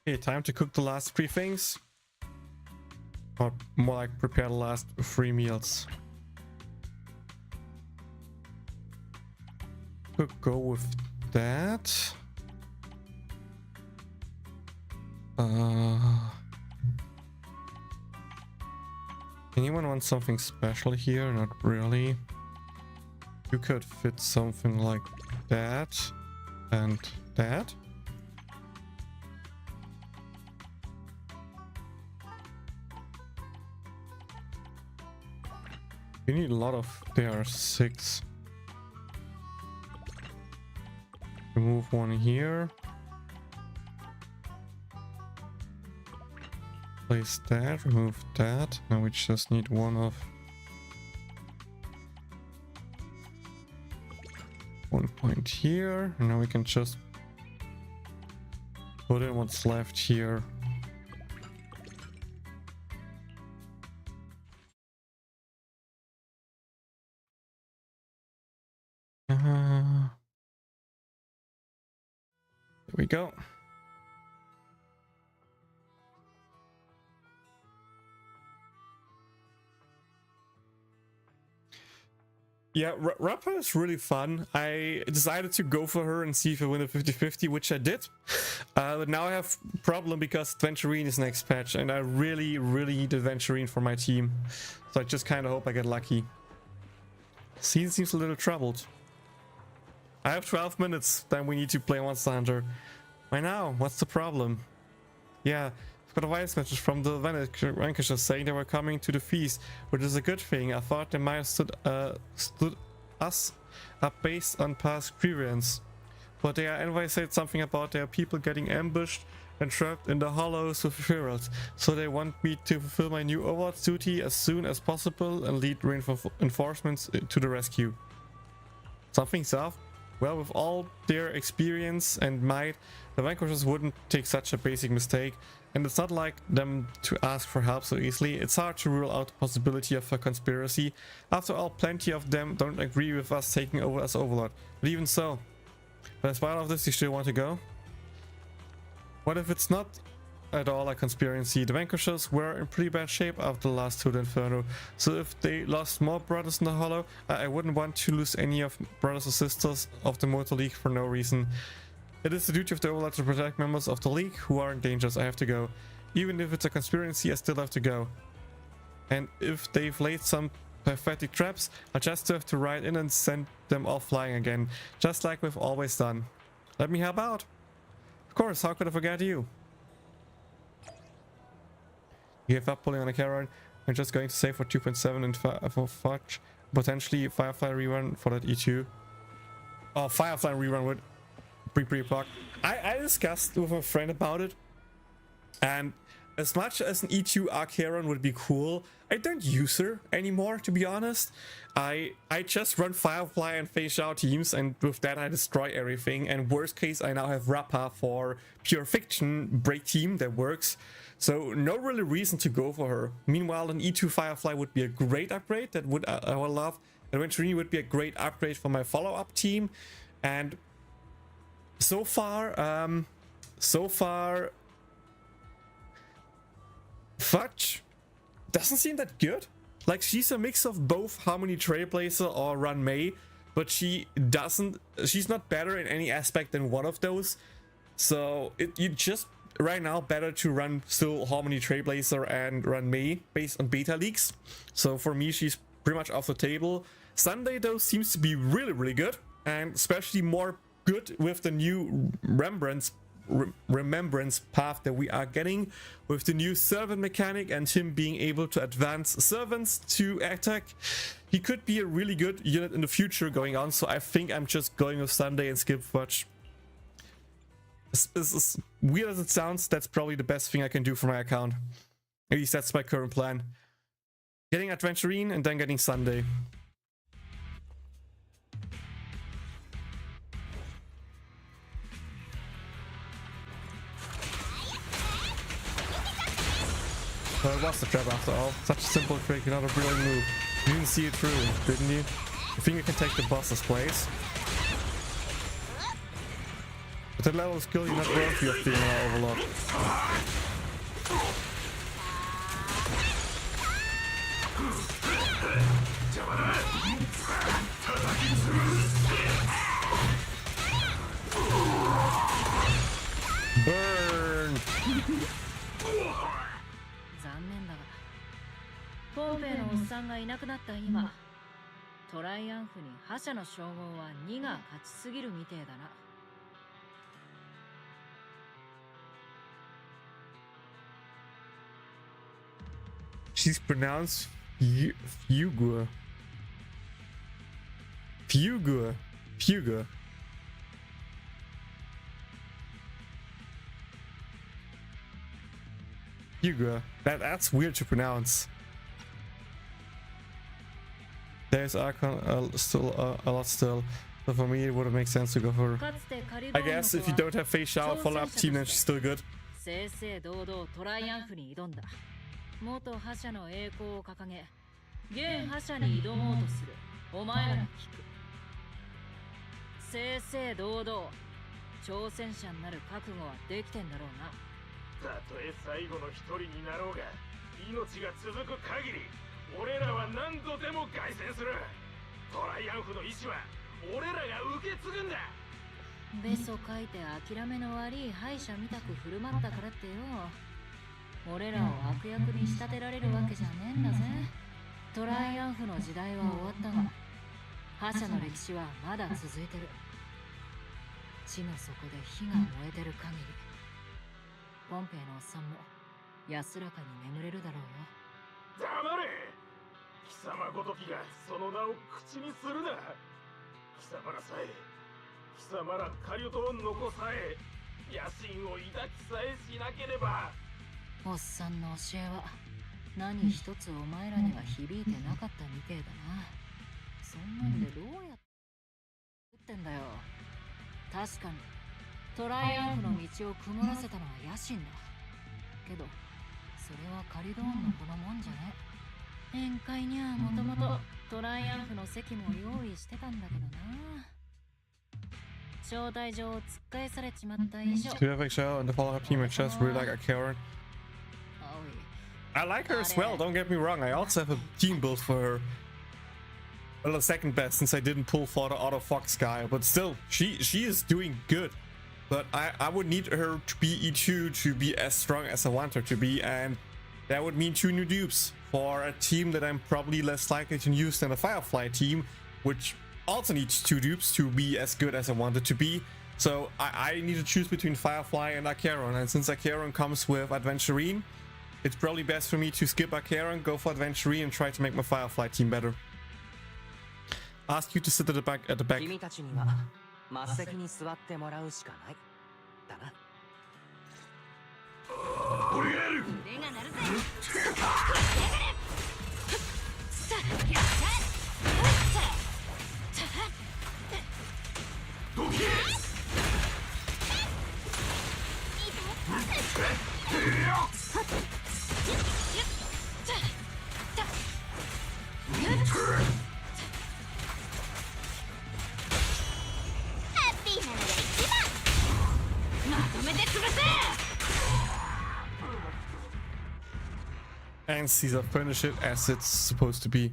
Okay, time to cook the last 3 things. Or more like prepare the last 3 meals. Could go with that. Anyone want something special here? Not really. You could fit something like that and that. You need a lot of... There are 6. Remove one here. Place that, remove that. Now we just need one of... 1 point here. And now we can just put in what's left here. There we go. Yeah, Rapper is really fun. I decided to go for her and see if I win a 50-50, which I did. But now I have a problem because Adventurine is next patch, and I really, really need Adventurine for my team. So I just kind of hope I get lucky. Scene seems a little troubled. I have 12 minutes, then we need to play Monster Hunter. Why now? What's the problem? Yeah, I've got a voice message from the Vanquishers saying they were coming to the feast, which is a good thing. I thought they might have stood us up based on past experience. But they anyway said something about their people getting ambushed and trapped in the hollows with ferals. So they want me to fulfill my new Overwatch duty as soon as possible and lead reinforcements to the rescue. Something's off. Well, with all their experience and might, the Vanquishers wouldn't take such a basic mistake, and it's not like them to ask for help so easily. It's hard to rule out the possibility of a conspiracy. After all, plenty of them don't agree with us taking over as Overlord. But even so, but in spite of this, you still want to go? What if it's not at all a conspiracy? The Vanquishers were in pretty bad shape after the last Tour Inferno, so if they lost more brothers in the Hollow, I wouldn't want to lose any of brothers or sisters of the Motor League for no reason. It is the duty of the Overlord to protect members of the League who are in danger, so I have to go. Even if it's a conspiracy, I still have to go. And if they've laid some pathetic traps, I just have to ride in and send them all flying again, just like we've always done. Let me help out. Of course, how could I forget you? You gave up pulling on a carrot. I'm just going to save for 2.7 and for Fudge. Potentially Firefly rerun for that E2. Oh, Firefly rerun would be pretty fucked. I discussed with a friend about it, and as much as an E2 Archaron would be cool, I don't use her anymore, to be honest. I just run Firefly and phase out teams, and with that I destroy everything, and worst case I now have Rappa for pure fiction break team that works. So no really reason to go for her. Meanwhile, an E2 Firefly would be a great upgrade that would I would love. Adventurini would be a great upgrade for my follow-up team, and so far Fudge doesn't seem that good. Like, she's a mix of both Harmony Trailblazer or Run May, but she's not better in any aspect than one of those. So you just right now better to run still Harmony Trailblazer and Run May based on beta leaks. So for me, she's pretty much off the table. Sunday though seems to be really good, and especially more good with the new remembrance path that we are getting with the new servant mechanic and him being able to advance servants to attack. He could be a really good unit in the future going on, so I think I'm just going with Sunday and skip Fudge. As weird as it sounds, that's probably the best thing I can do for my account. At least that's my current plan. Getting Adventurine and then getting Sunday. Well, it was the trap after all. Such a simple trick, not a brilliant move. You didn't see it through, didn't you? You think you can take the boss's place? At that level of skill, you're not worthy of being an Overlord. Burn! 残念だが、ポンペイのおっさんがいなくなった今、トライアンフに覇者の称号は2が勝ちすぎるみてえだな。She's pronounced Fugur. Fugur. Fugur. Fugur. That's weird to pronounce. There's Archon still a lot still. So for me it wouldn't make sense to go for her. I guess if you don't have Fei Xiao follow-up team, then she's still good. 正々堂々トライアンフに挑んだ。元覇者の栄光を掲げ、現覇者に挑もうとするお前らに聞く。正々堂々挑戦者になる覚悟はできてんだろうな。たとえ最後の一人になろうが、命が続く限り、俺らは何度でも凱旋する。トライアンフの意志は俺らが受け継ぐんだ。ベソ書いて諦めの悪い敗者みたく振る舞ったからってよ、俺らを悪役に仕立てられるわけじゃねえんだぜ。トライアンフの時代は終わったが、覇者の歴史はまだ続いてる。地の底で火が燃えてる限り、ポンペイのおっさんも安らかに眠れるだろうよ。黙れ！貴様ごときがその名を口にするな。貴様らさえ、貴様らカリオトンの子さえ、野心を抱きさえしなければ。おっさんの教えは何一つお前らには響いてなかったみてえだな。そんなんでどうやってんだよ。確かにトライアンフの道を曇らせたのは野心だけどそれはカリドーンのこのもんじゃね宴会にはもともとトライアンフの席も用意してたんだけどな招待状を突っ返されちまった以上 Terrific show and the follow-up team I just really like Karen. I like her as well, don't get me wrong. I also have a team built for her. Well, the second best since I didn't pull for the Otto Fox guy, but still, she is doing good. But I would need her to be E2 to be as strong as I want her to be, and that would mean 2 new dupes for a team that I'm probably less likely to use than a Firefly team, which also needs 2 dupes to be as good as I want it to be. So I need to choose between Firefly and Acheron, and since Acheron comes with Adventurine, it's probably best for me to skip Acheron, go for Adventurine, and try to make my Firefly team better. Ask you to sit at the back. 君たちには末席に座ってもらうしかない。だな。俺がやる。腕が鳴るぜ。さあ、やっちゃえ。どけ。And Caesar furnish it as it's supposed to be.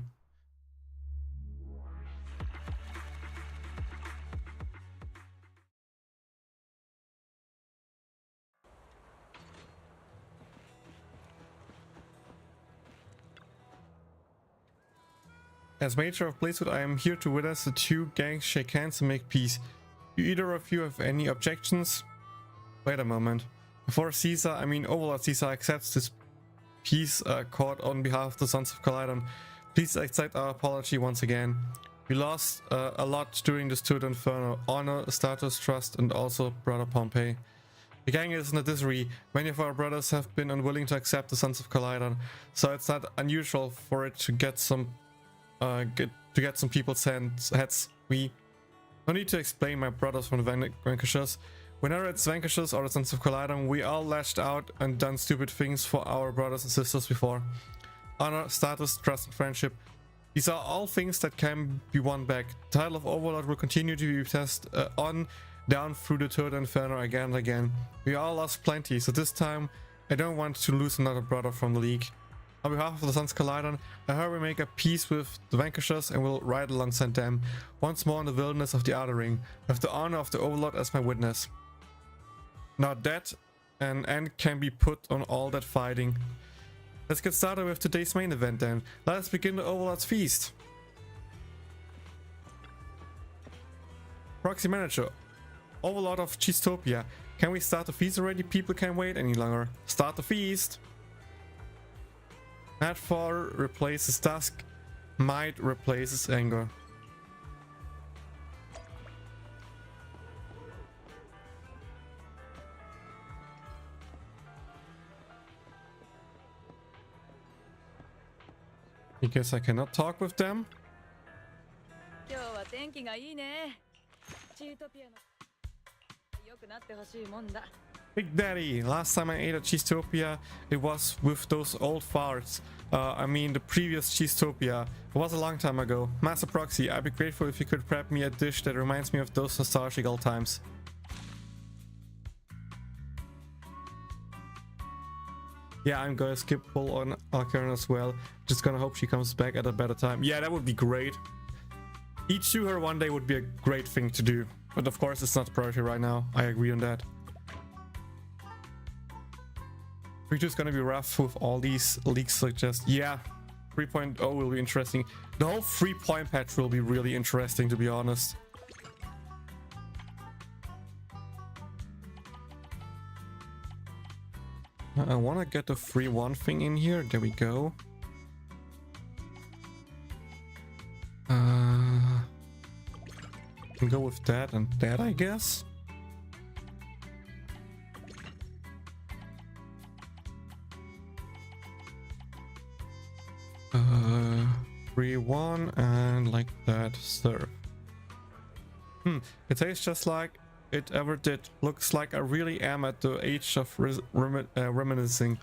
As Major of Blazewood, I am here to witness the 2 gangs shake hands and make peace. Do either of you have any objections? Wait a moment. Before Caesar, I mean Overlord Caesar, accepts this peace accord on behalf of the Sons of Calydon. Please accept our apology once again. We lost a lot during this tour to Inferno. Honor, status, trust, and also Brother Pompey. The gang is in a disarray. Many of our brothers have been unwilling to accept the Sons of Calydon, so it's not unusual for it to get some people's heads. We no need to explain, my brothers from the Vanquishers. Whenever it's Vanquishers or the Sons of Calydon, we all lashed out and done stupid things for our brothers and sisters before. Honor, status, trust, and friendship. These are all things that can be won back. The title of Overlord will continue to be tested down through the Tour de Inferno again and again. We all lost plenty, so this time I don't want to lose another brother from the league. On behalf of the Sons of Calydon, I hope we make a peace with the Vanquishers and will ride alongside them once more in the wilderness of the Outer Ring, with the honor of the Overlord as my witness. Now that an end can be put on all that fighting. Let's get started with today's main event then. Let us begin the Overlord's feast. Proxy Manager, Overlord of Cheesetopia. Can we start the feast already? People can't wait any longer. Start the feast. Nightfall replaces dusk. Might replaces anger. I guess I cannot talk with them. Big Daddy, last time I ate at Cheesetopia, it was with those old farts. I mean the previous Cheesetopia. It was a long time ago. Master Proxy, I'd be grateful if you could prep me a dish that reminds me of those nostalgic old times. Yeah, I'm gonna skip pull on Alcaran as well. Just gonna hope she comes back at a better time. Yeah, that would be great. Each to her one day would be a great thing to do. But of course it's not a priority right now. I agree on that. We're just gonna be rough with all these leaks suggest. Yeah, 3.0 will be interesting. The whole 3-point patch will be really interesting, to be honest. I want to get the 3-1 thing in here. There we go. Can go with that and that, I guess. Uh, 3-1 and like that. Serve. It tastes just like it ever did. Looks like I really am at the age of reminiscing.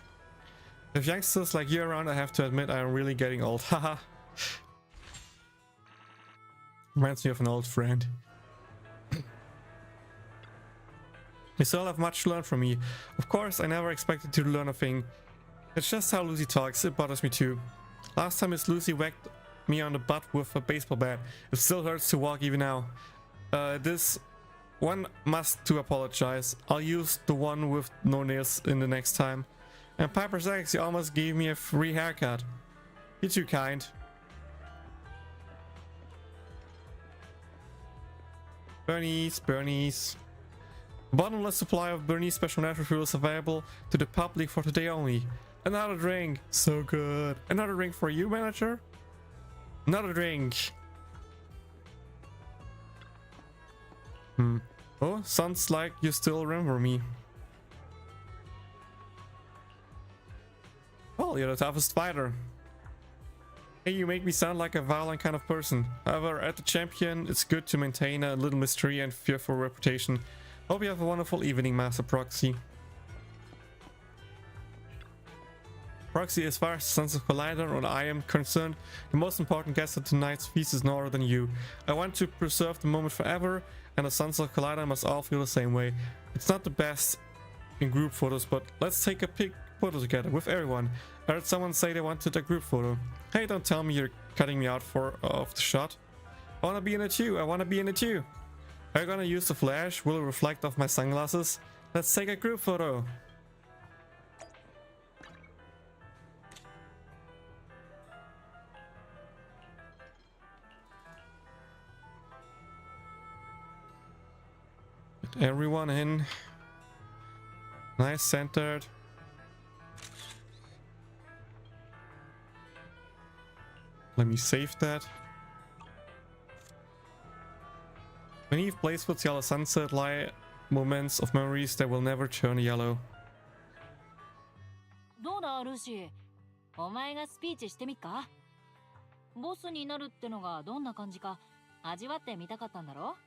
With youngsters like you around, I have to admit I am really getting old. Haha. Reminds me of an old friend. You still have much to learn from me. Of course, I never expected to learn a thing. It's just how Lucy talks. It bothers me too. Last time Miss Lucy whacked me on the butt with a baseball bat. It still hurts to walk even now. This one must to apologize. I'll use the one with no nails in the next time. And Piper Sachs, you almost gave me a free haircut. You're too kind. Bernice. Bottomless supply of Bernice special natural fuels available to the public for today only. Another drink. So good. Another drink for you, manager? Another drink. Oh, sounds like you still remember me. Well, you're the toughest fighter. Hey, you make me sound like a violent kind of person. However, at the champion, it's good to maintain a little mystery and fearful reputation. Hope you have a wonderful evening, Master Proxy. Proxy, as far as Sons of Collider or I am concerned, the most important guest at tonight's feast is no other than you. I want to preserve the moment forever, and the Sons of Collider must all feel the same way. It's not the best in group photos, but let's take a pic photo together with everyone. I heard someone say they wanted a group photo. Hey, don't tell me you're cutting me out of the shot. I wanna be in it too. I wanna be in it too. Are you gonna use the flash? Will it reflect off my sunglasses? Let's take a group photo. Get everyone in. Nice, centered. Let me save that. When Eve plays with yellow sunset lie moments of memories that will never turn yellow. どうだルーシー、お前がスピーチしてみっか。ボスになるってのがどんな感じか味わってみたかったんだろ。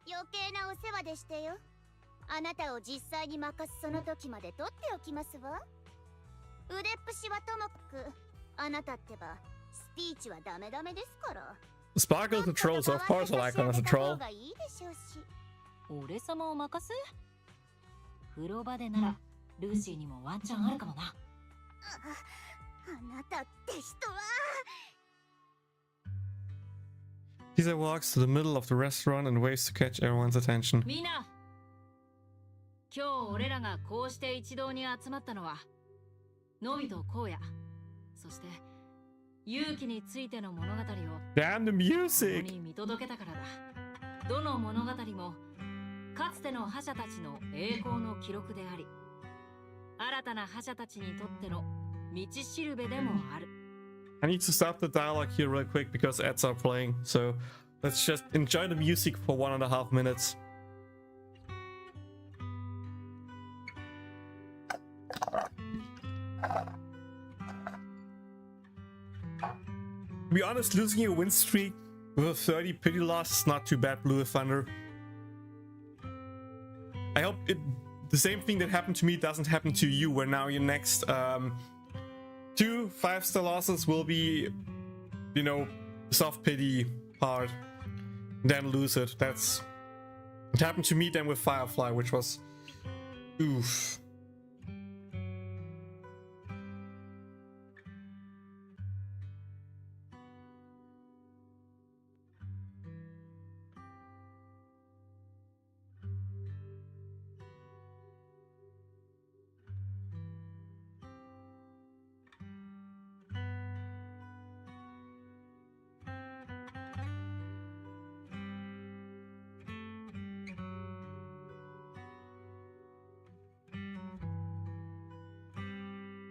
余計なお世話でしてよ。あなたを実際に任すその時まで取っておきますわ。腕っぷしはともかく、あなたってばスピーチはダメダメですから。Sparkle the troll, so of course I like him as a troll. 俺様を任す？風呂場でならルーシーにもワンチャンあるかもな。あなたって人は。Lisa walks to the middle of the restaurant and waves to catch everyone's attention. みんな、今日俺らがこうして一堂に集まったのは、のびと荒野、そして勇気についての物語を Damn the music! ここに見届けたからだ。どの物語もかつての覇者たちの栄光の記録であり、新たな覇者たちにとっての道しるべでもある。I need to stop the dialogue here real quick because ads are playing, so let's just enjoy the music for 1.5 minutes. To be honest, losing a win streak with a 30 pity loss is not too bad, Blue Thunder. I hope the same thing that happened to me doesn't happen to you, where now your next 2 5-star losses will be, you know, soft pity part, then lose it. It happened to me then with Firefly, which was oof.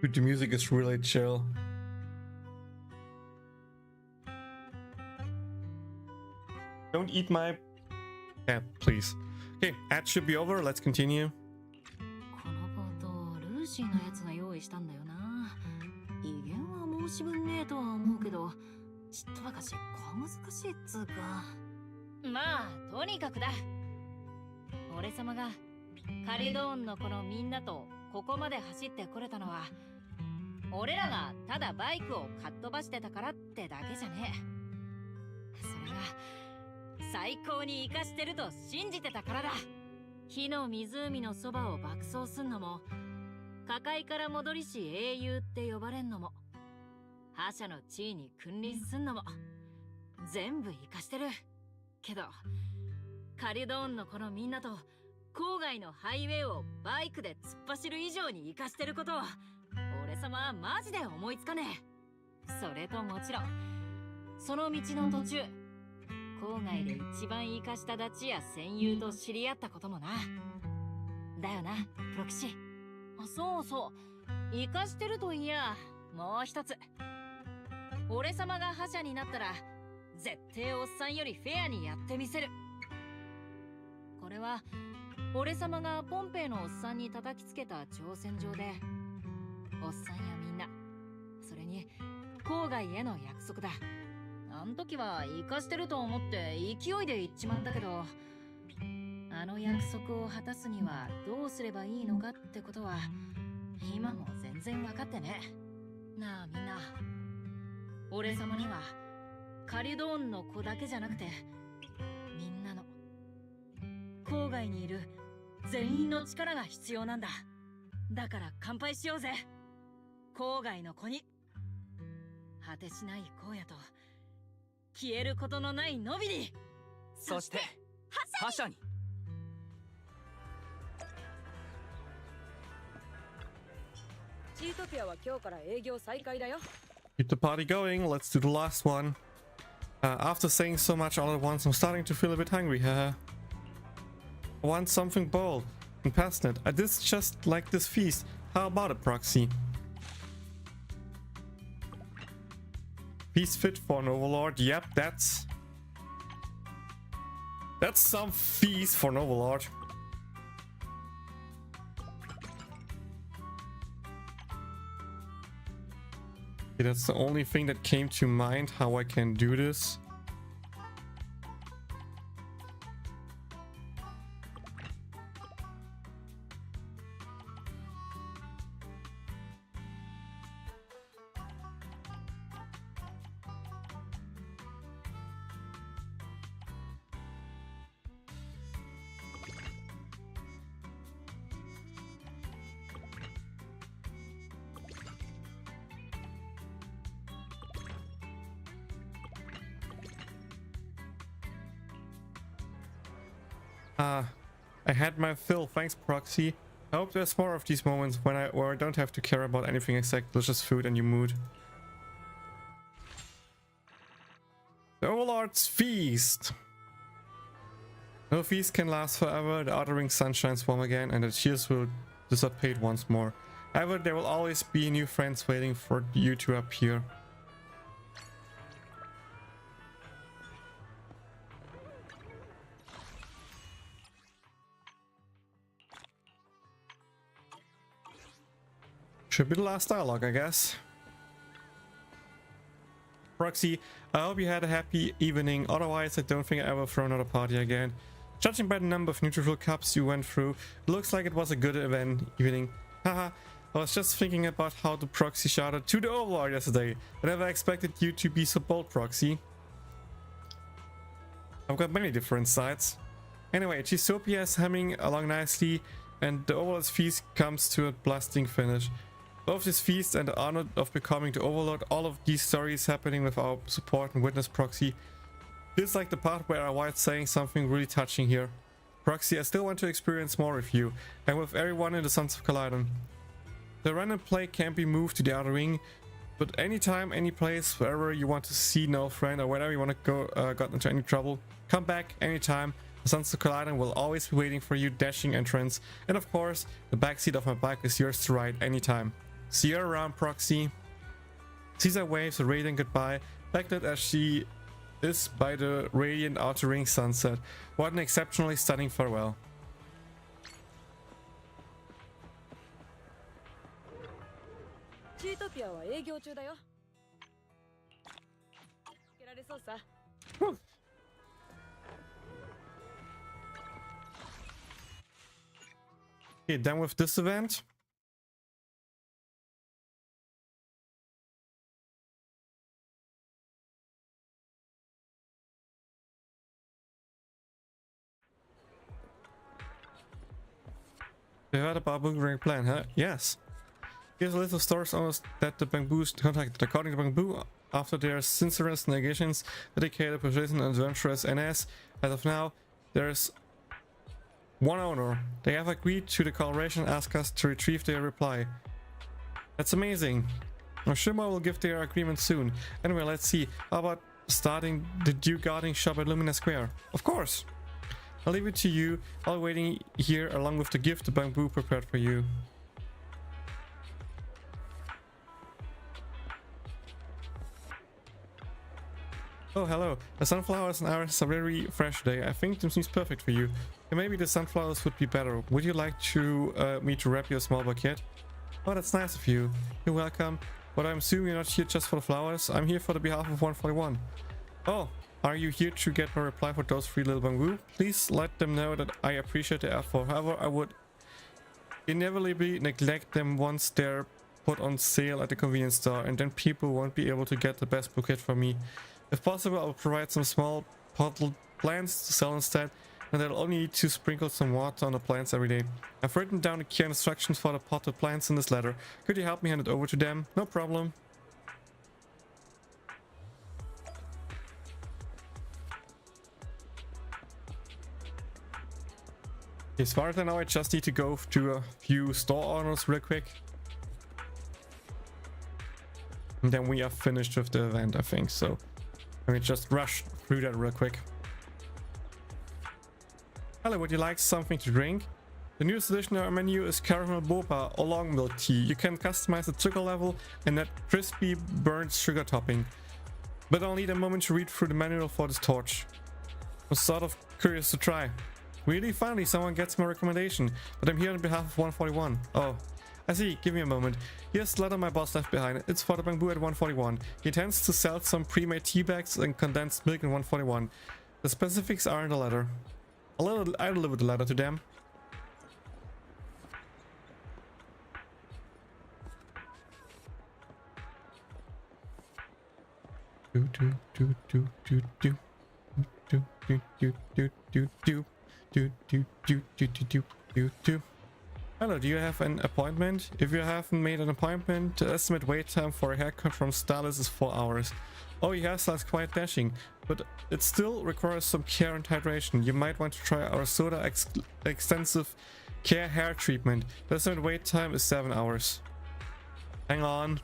Dude, the music is really chill. Don't eat my cat, please. Okay, ad should be over. Let's continue. この冒頭ルールシーなやつが用意したんだよな。威厳は申し分ねえとは思うけど、ちっとばかし小難しいっつうか。まあとにかくだ。俺様がカリドーンのこのみんなとここまで走ってこれたのは、俺らがただバイクをかっ飛ばしてたからってだけじゃねえ。それが最高に活かしてると信じてたからだ。火の湖のそばを爆走すんのも、火海から戻りし英雄って呼ばれんのも、覇者の地位に君臨すんのも全部活かしてる。けどカリドーンのこのみんなと郊外のハイウェイをバイクで突っ走る以上に活かしてることを俺様はマジで思いつかねえ。それともちろんその道の途中、郊外で一番活かしたダチや戦友と知り合ったこともな。だよなプロキシ。そうそう、活かしてるといやもう一つ、俺様が覇者になったら絶対おっさんよりフェアにやってみせる。これは俺様がポンペイのおっさんに叩きつけた挑戦状で、おっさんやみんな、それに郊外への約束だ。あん時は活かしてると思って勢いで言っちまったけど、あの約束を果たすにはどうすればいいのかってことは今も全然分かってね。なあみんな、俺様にはカリドーンの子だけじゃなくて、みんなの郊外にいる全員の力が必要なんだ。だから乾杯しようぜ、郊外の子に。果てしない荒野と消えることのないノビに、そして覇者に。チートピアは今日から営業再開だよ。 Keep the party going. Let's do the last one. After saying so much all at once, I'm starting to feel a bit hungry. I want something bold and passionate. I did just like this feast. How about it, Proxy? Feast fit for an overlord. Yep, that's some feast for an overlord. Okay, that's the only thing that came to mind, how I can do this. I had my fill, thanks Proxy. I hope there's more of these moments where I don't have to care about anything except delicious food and your mood. The Overlord's Feast! No feast can last forever, the outer ring sun shines warm again and the cheers will dissipate once more. However, there will always be new friends waiting for you to appear. Should be the last dialogue, I guess. Proxy, I hope you had a happy evening. Otherwise, I don't think I ever throw another party again. Judging by the number of neutral cups you went through, it looks like it was a good evening. Haha, I was just thinking about how the Proxy shouted to the Overlord yesterday. I never expected you to be so bold, Proxy. I've got many different sides. Anyway, Chisopia is humming along nicely, and the Overlord's feast comes to a blasting finish. Both this feast and the honor of becoming the Overlord, all of these stories happening with our support and witness Proxy. Feels like the part where I was saying something really touching here. Proxy, I still want to experience more with you, and with everyone in the Sons of Kalydon. The run and play can't be moved to the outer ring, but anytime, any place, wherever you want to see no friend or whenever you want to go, got into any trouble, come back anytime. The Sons of Kalydon will always be waiting for you, dashing entrance, and of course, the backseat of my bike is yours to ride anytime. See you around, Proxy. Caesar waves a radiant goodbye, backlit as she is by the radiant outer ring sunset. What an exceptionally stunning farewell. チートピアは営業中だよ。受けられそうさ。Okay, done with this event. You heard about Boomerang plan, huh? Yes. Here's a list of stores owners that the Bamboos contacted. According to Bamboo, after their sincerest negations, dedicated, persistent, and adventurous NS, as of now, there's one owner. They have agreed to the collaboration and asked us to retrieve their reply. That's amazing. I'm sure I will give their agreement soon. Anyway, let's see. How about starting the Dew Gardening shop at Lumina Square? Of course. I'll leave it to you. I'll waiting here along with the gift the Bamboo prepared for you. Oh, hello. The sunflowers and iris are very fresh today. I think this seems perfect for you. And maybe the sunflowers would be better. Would you like to me to wrap you a small bouquet? Oh, that's nice of you. You're welcome. But I'm assuming you're not here just for the flowers. I'm here for the behalf of 141. Oh, are you here to get my reply for those 3 little Bamboo? Please let them know that I appreciate the effort. However, I would inevitably neglect them once they're put on sale at the convenience store, and then people won't be able to get the best bouquet from me. If possible, I'll provide some small potted plants to sell instead, and I'll only need to sprinkle some water on the plants every day. I've written down the key instructions for the potted plants in this letter. Could you help me hand it over to them? No problem. As far as I know, I just need to go to a few store owners real quick. And then we are finished with the event, I think. So let me just rush through that real quick. Hello, would you like something to drink? The newest addition to our menu is caramel boba or long milk tea. You can customize the sugar level and that crispy burnt sugar topping. But I'll need a moment to read through the manual for this torch. I'm sort of curious to try. Really, finally someone gets my recommendation, but I'm here on behalf of 141. Oh, I see, give me a moment. Here's the letter my boss left behind. It's for the Bamboo at 141. He intends to sell some pre-made tea bags and condensed milk in 141. The specifics are in the letter. I'll deliver the letter to them. Hello, do you have an appointment? If you haven't made an appointment, the estimated wait time for a haircut from stylist is 4 hours. Oh, your hairstyle is quite dashing, but it still requires some care and hydration. You might want to try our Soda Extensive Care Hair Treatment. The estimated wait time is 7 hours. Hang on.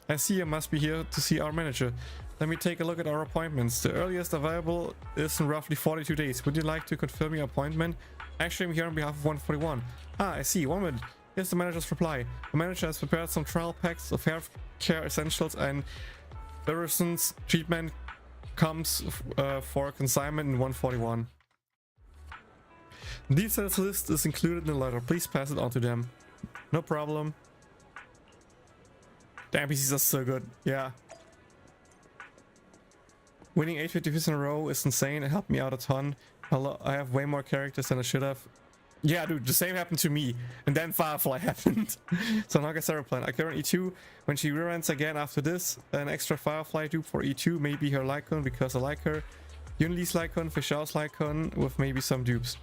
I see you must be here to see our manager. Let me take a look at our appointments. The earliest available is in roughly 42 days. Would you like to confirm your appointment? Actually, I'm here on behalf of 141. Ah, I see. 1 minute. Here's the manager's reply. The manager has prepared some trial packs of hair care essentials, and Bereson's treatment comes for consignment in 141. The details list is included in the letter. Please pass it on to them. No problem. The NPCs are so good. Yeah. Winning 850s in a row is insane. It helped me out a ton. I have way more characters than I should have. Yeah, dude, the same happened to me. And then Firefly happened. So now I got plan. I carry E2. When she reruns again after this, an extra Firefly dupe for E2. Maybe her Lycon because I like her. Yunli's Lycon, Fishal's Lycon with maybe some dupes.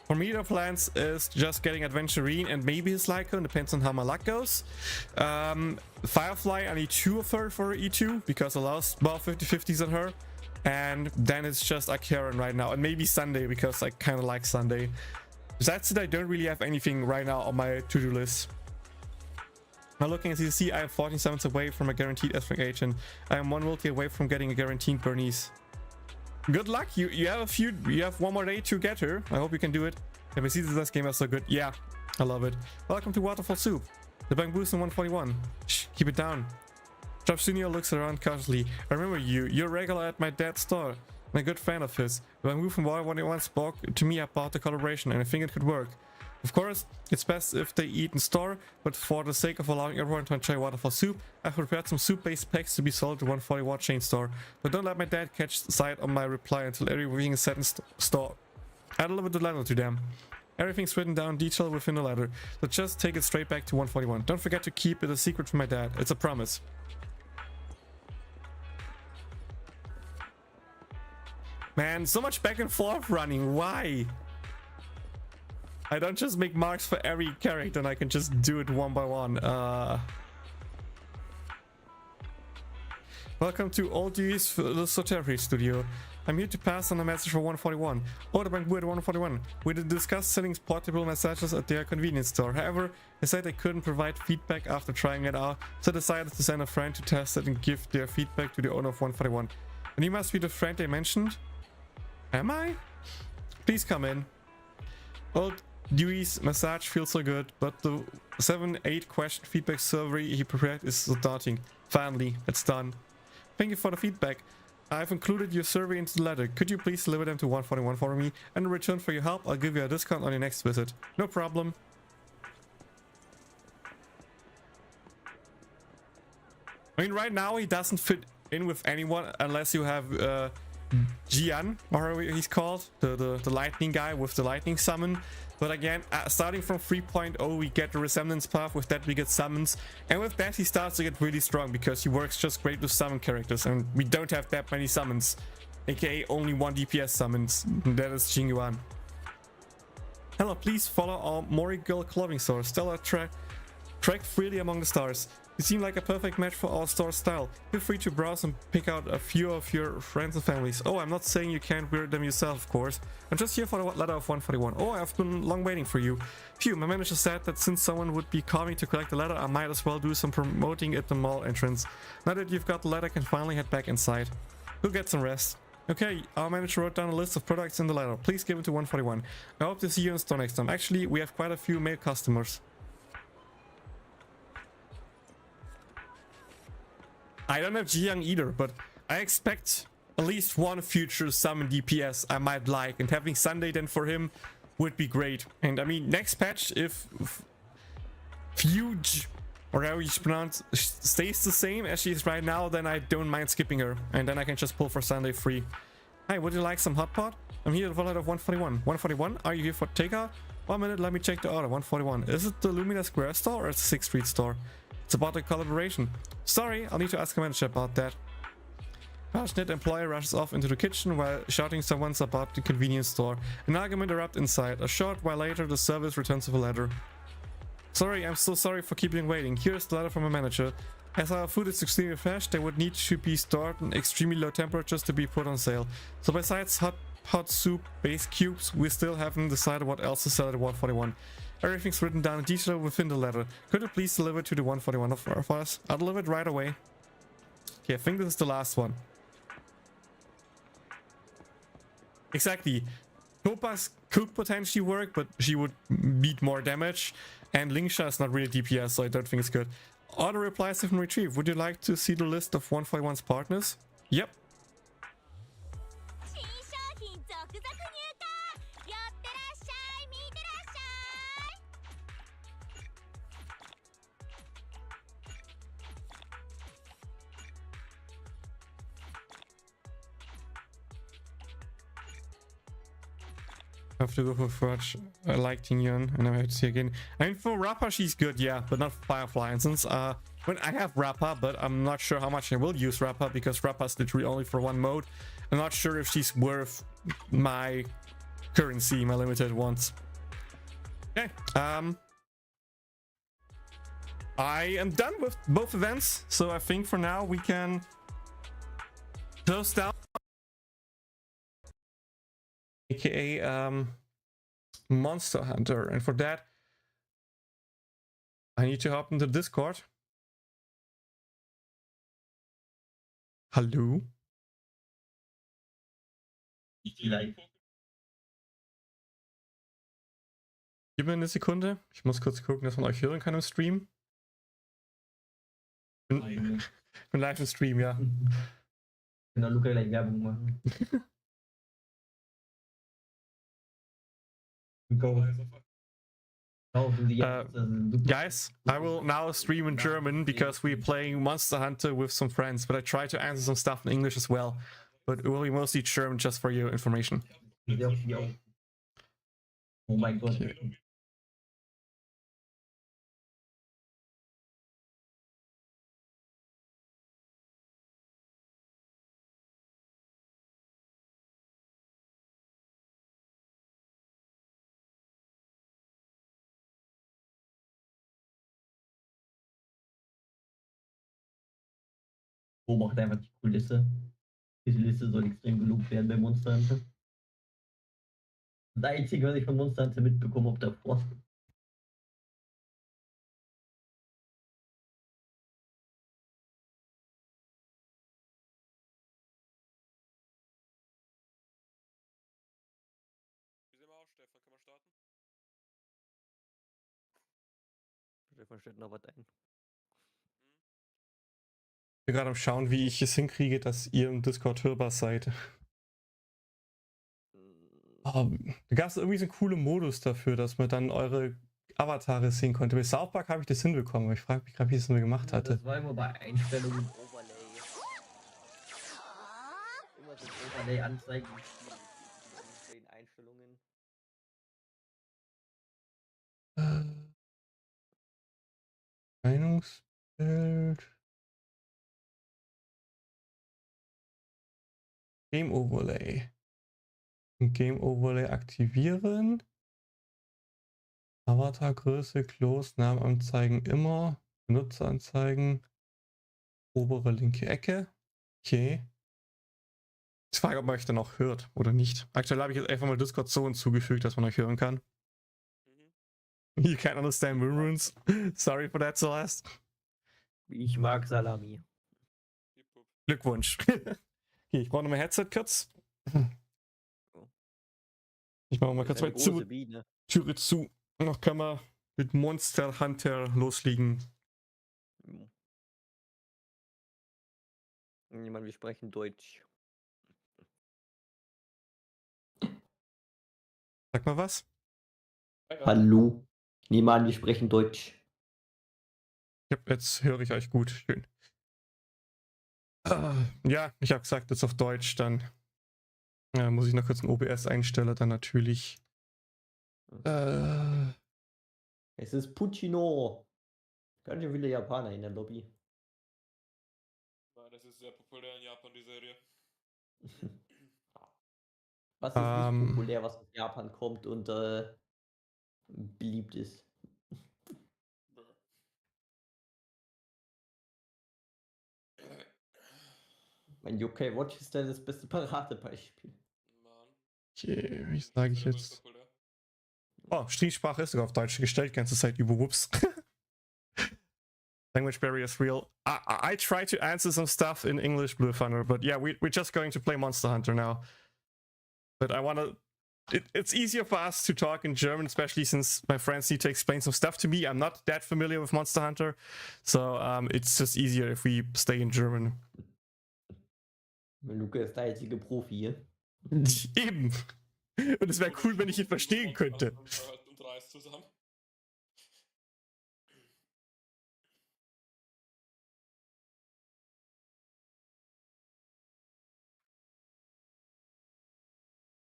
For me, the plans is just getting Adventurine and maybe his Lycon, depends on how my luck goes. Firefly, I need 2 of her for E2 because I lost about 50-50s on her. And then it's just Akaran right now, and maybe Sunday because I kind of like Sunday. Besides that, I don't really have anything right now on my to-do list. Now looking at CCC, I am 14 summons away from a guaranteed S-Rank agent. I am 1 multi away from getting a guaranteed Bernice. Good luck, you have 1 more day to get her. I hope you can do it. Yeah, but this game is so good. Yeah, I love it. Welcome to Waterfall Soup. The bank boost in 141. Shh, keep it down. Jobsunio looks around cautiously. I remember you. You're regular at my dad's store. I'm a good fan of his. When I moved from Water, when he once spoke to me about the collaboration, and I think it could work. Of course, it's best if they eat in store, but for the sake of allowing everyone to enjoy waterfall soup, I've prepared some soup-based packs to be sold at 141 chain store. But don't let my dad catch sight of my reply until everything is set in store. I delivered the letter to them. Everything's written down in detail within the letter, so just take it straight back to 141. Don't forget to keep it a secret from my dad. It's a promise. Man, so much back and forth running. Why? I don't just make marks for every character and I can just do it one by one. Welcome to Old D's the Soterri Studio. I'm here to pass on a message for 141. Orderbank Weird 141. We did discuss sending portable messages at their convenience store. However, they said they couldn't provide feedback after trying it out, so decided to send a friend to test it and give their feedback to the owner of 141. And you must be the friend they mentioned? Am I? Please come in. Old Dewey's massage feels so good, but the 7-8 question feedback survey he prepared is so daunting. Finally, it's done. Thank you for the feedback. I've included your survey into the letter. Could you please deliver them to 141 for me? And in return for your help, I'll give you a discount on your next visit. No problem. I mean, right now he doesn't fit in with anyone unless you have Jagen, or however he's called, the lightning guy with the lightning summon. But again, starting from 3.0 we get the resemblance path, with that we get summons, and with that he starts to get really strong because he works just great with summon characters, and we don't have that many summons, aka only one DPS summons, and that is Jingyuan. Hello, please follow our Morrigal clothing store. Stellar track freely among the stars. You seem like a perfect match for our store style. Feel free to browse and pick out a few of your friends and families. Oh, I'm not saying you can't wear them yourself, of course. I'm just here for the letter of 141. Oh, I've been long waiting for you. Phew, my manager said that since someone would be coming to collect the letter, I might as well do some promoting at the mall entrance. Now that you've got the letter, I can finally head back inside. We'll get some rest. Okay, our manager wrote down a list of products in the letter. Please give it to 141. I hope to see you in store next time. Actually, we have quite a few male customers. I don't have Jagen either, but I expect at least one future summon DPS I might like, and having Sunday then for him would be great. And I mean, next patch, if Fuge, or how you pronounce, stays the same as she is right now, then I don't mind skipping her, and then I can just pull for Sunday free. Hi, would you like some hot pot? I'm here for letter of 141. 141, are you here for takeout? 1 minute, let me check the order. 141. Is it the Lumina Square store or it's the 6th Street store? It's about the collaboration. Sorry, I'll need to ask a manager about that. Passionate employee rushes off into the kitchen while shouting someone's about the convenience store. An argument erupts inside. A short while later, the service returns with a letter. Sorry, I'm so sorry for keeping waiting. Here's the letter from a manager. As our food is extremely fresh, they would need to be stored in extremely low temperatures to be put on sale. So besides hot soup based cubes, we still haven't decided what else to sell at 141. Everything's written down in detail within the letter. Could you please deliver it to the 141 for us? I'll deliver it right away. Okay, I think this is the last one. Exactly. Topas could potentially work, but she would beat more damage. And Lingsha is not really DPS, so I don't think it's good. Order replies have been retrieved. Would you like to see the list of 141's partners? Yep. I have to go for Fudge. I like Tingyun, and I have to see again. I mean, for Rappa, she's good, yeah, but not Firefly. And since when I have Rappa, but I'm not sure how much I will use Rappa because Rappa's literally only for one mode. I'm not sure if she's worth my currency, my limited ones. Okay, I am done with both events, so I think for now we can close down. AKA Monster Hunter, and for that I need to hop into Discord. Hallo? Gib mir eine Sekunde. Ich muss kurz gucken, dass man euch hören kann im Stream. Ich bin live im Stream, ja. Genau, Luca gleich Werbung machen. Go. Guys, I will now stream in German because we're playing Monster Hunter with some friends, but I try to answer some stuff in English as well. But it will be mostly German just for your information. Jo. Oh mein Gott. Okay. Wo macht einfach die Kulisse? Diese Liste soll extrem gelobt werden bei Monster Hunter. Das Einzige, was ich von Monster Hunter mitbekommen habe davor. Stefan stellt noch was ein. Ich bin gerade am Schauen, wie ich es hinkriege, dass ihr im Discord hörbar seid. Oh, da gab es irgendwie so einen coolen Modus dafür, dass man dann eure Avatare sehen konnte. Bei South Park habe ich das hinbekommen, aber ich frage mich gerade, wie ich es nur gemacht hatte. Das war immer bei Einstellungen. Overlay. Immer so ein Overlay anzeigen. Bei den Einstellungen. Meinungsbild. Game Overlay. Game Overlay aktivieren. Avatargröße, Close, Namen anzeigen immer. Benutzeranzeigen. Obere linke Ecke. Okay. Ich frage, ob man euch dann auch hört oder nicht. Aktuell habe ich jetzt einfach mal Discord so hinzugefügt, dass man euch hören kann. You can't understand Moon Runes. Sorry for that, Celeste. Ich mag Salami. Glückwunsch. Okay, ich brauche noch mein Headset kurz. Ich mache mal kurz meine Türe zu. Noch können wir mit Monster Hunter loslegen. Niemand, wir sprechen Deutsch. Sag mal was. Hallo. Niemand, wir sprechen Deutsch. Jetzt höre ich euch gut. Schön. Ja, ich habe gesagt, jetzt auf Deutsch. Dann muss ich noch kurz ein OBS einstellen. Dann natürlich. Es ist Puccino. Ganz schön viele Japaner in der Lobby. Das ist sehr populär in Japan, die Serie. Was ist nicht populär, was aus Japan kommt und beliebt ist? Mein UK Watch ist da das beste Paradebeispiel. Okay, wie sage ich jetzt? Oh, Streamsprache ist sogar auf Deutsch gestellt, ganze Zeit über Whoops. Language barrier is real. I try to answer some stuff in English, Blue Thunder, but yeah, we're just going to play Monster Hunter now. But I wanna... It's easier for us to talk in German, especially since my friends need to explain some stuff to me. I'm not that familiar with Monster Hunter, so it's just easier if we stay in German. Luca ist der einzige Profi hier. Eben. Und es wäre cool, wenn ich ihn verstehen könnte. Und reist zusammen.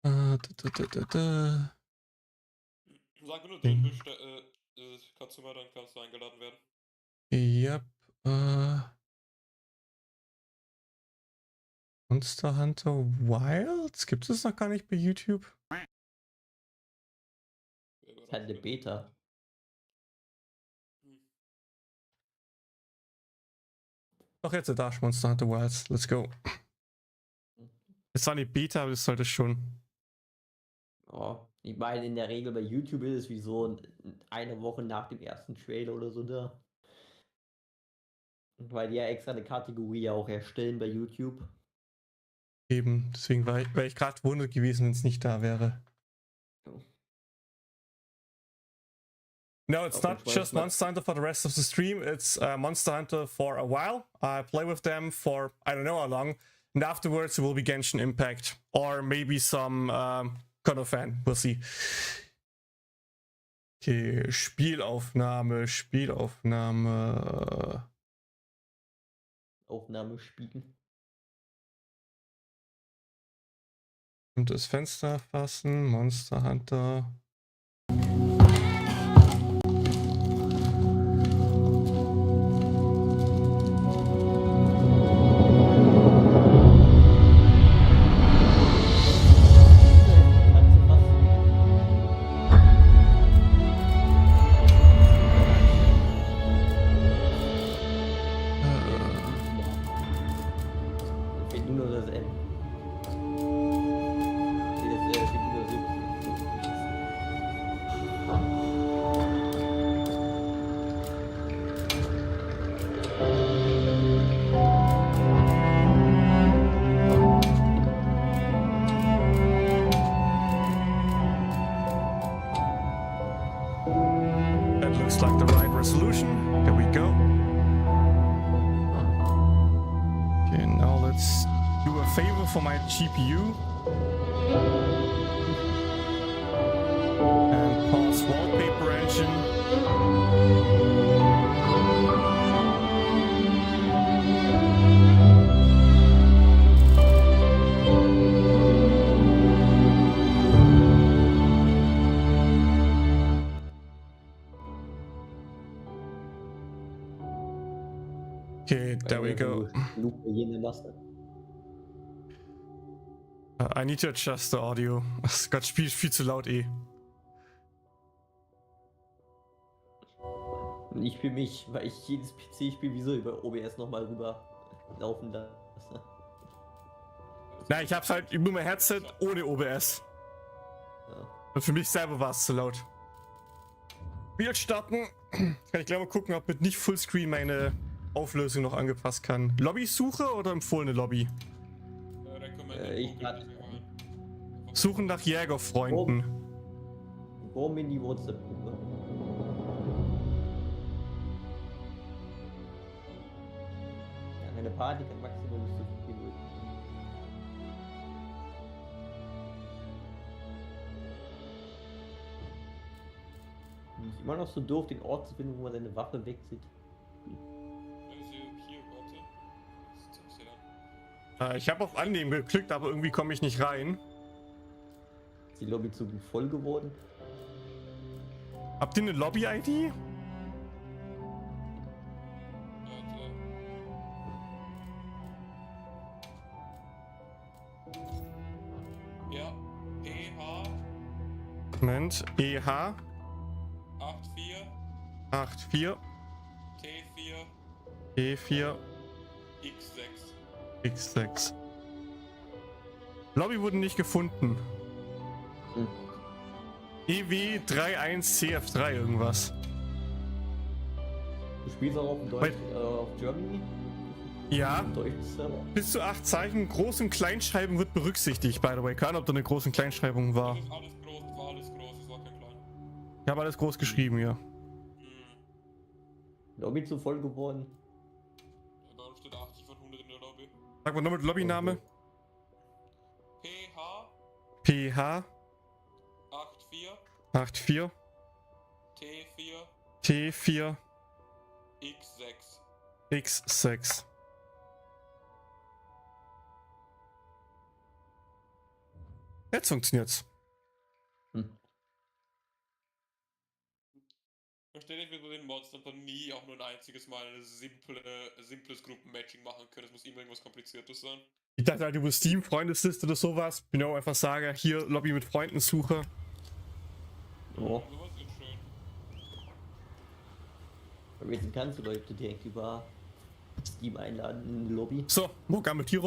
Sag, wenn du drin bist, kannst du mal, dann kannst du eingeladen werden. Yep. Monster Hunter Wilds? Gibt es noch gar nicht bei YouTube? Das ist halt eine Beta. Doch, jetzt da ist Monster Hunter Wilds. Let's go. Es war eine Beta, aber das sollte schon. Oh, ich meine, in der Regel bei YouTube ist es wie so eine Woche nach dem ersten Trailer oder so da. Weil die ja extra eine Kategorie auch erstellen bei YouTube. Eben, deswegen wäre ich gerade verwundert gewesen, wenn es nicht da wäre. No, it's not just Monster Hunter for the rest of the stream. It's Monster Hunter for a while. I play with them for I don't know how long. And afterwards it will be Genshin Impact. Or maybe some Kono fan. We'll see. Okay, Spielaufnahme. Aufnahme spielen. Und das Fenster fassen, Monster Hunter. Fehlt nur noch das N. Nee, das fehlt nur 7. That looks like the right resolution. There we go. Okay, now let's do a favor for my GPU. And pause wallpaper engine. Okay, there we go. Luke bei jeder Maske. I need to adjust the audio. Das Gott spielt viel zu laut eh. Ich für mich, weil ich jedes PC-Spiel wieso über OBS nochmal rüber laufen lasse. Na, ich hab's halt über mein Headset ohne OBS. Ja. Und für mich selber war es zu laut. Spiel starten. Jetzt kann ich gleich mal gucken, ob mit nicht Fullscreen meine Auflösung noch angepasst kann. Lobbysuche oder empfohlene Lobby? Ich kann Suchen nach Jägerfreunden. Warum in die WhatsApp-Gruppe? Ja, eine Party kann maximal bis zu 5 Minuten. Ist immer noch so doof, den Ort zu finden, wo man seine Waffe wegzieht. Ich habe auf Annehmen geklickt, aber irgendwie komme ich nicht rein. Ist die Lobby zu voll geworden? Habt ihr eine Lobby-ID? Ja, PH Moment, EH 84 84 T4 E4 X6. X6. Lobby wurde nicht gefunden. Hm. EW 31CF3 irgendwas. Du spielst auch auf Deutsch, auf Germany? Ja, Deutsch Server? bis zu 8 Zeichen, Groß- und Kleinschreibung wird berücksichtigt, by the way. Keine Ahnung, ob da eine Groß- und Kleinschreibung war. Das ist alles groß, das war alles groß, das war kein klein. Ich habe alles groß geschrieben, ja. Lobby zu voll geworden? Bei uns steht 80 von 100 in der Lobby. Sag mal noch mit Lobbyname. PH PH 84 84 T4 T4 X6. X6. Jetzt funktioniert's. Ich verstehe nicht, wie du den Monstern dann nie auch nur ein einziges Mal ein simples Gruppenmatching machen können. Es muss immer irgendwas Kompliziertes sein. Ich dachte halt über Steam, Freundesliste oder sowas. Bin ja auch einfach sage, hier Lobby mit Freunden suche. Oh. Sowas ist schön. Bei Rating kannst du Leute direkt über Steam einladen in die Lobby. So, wo gammelt hier rum?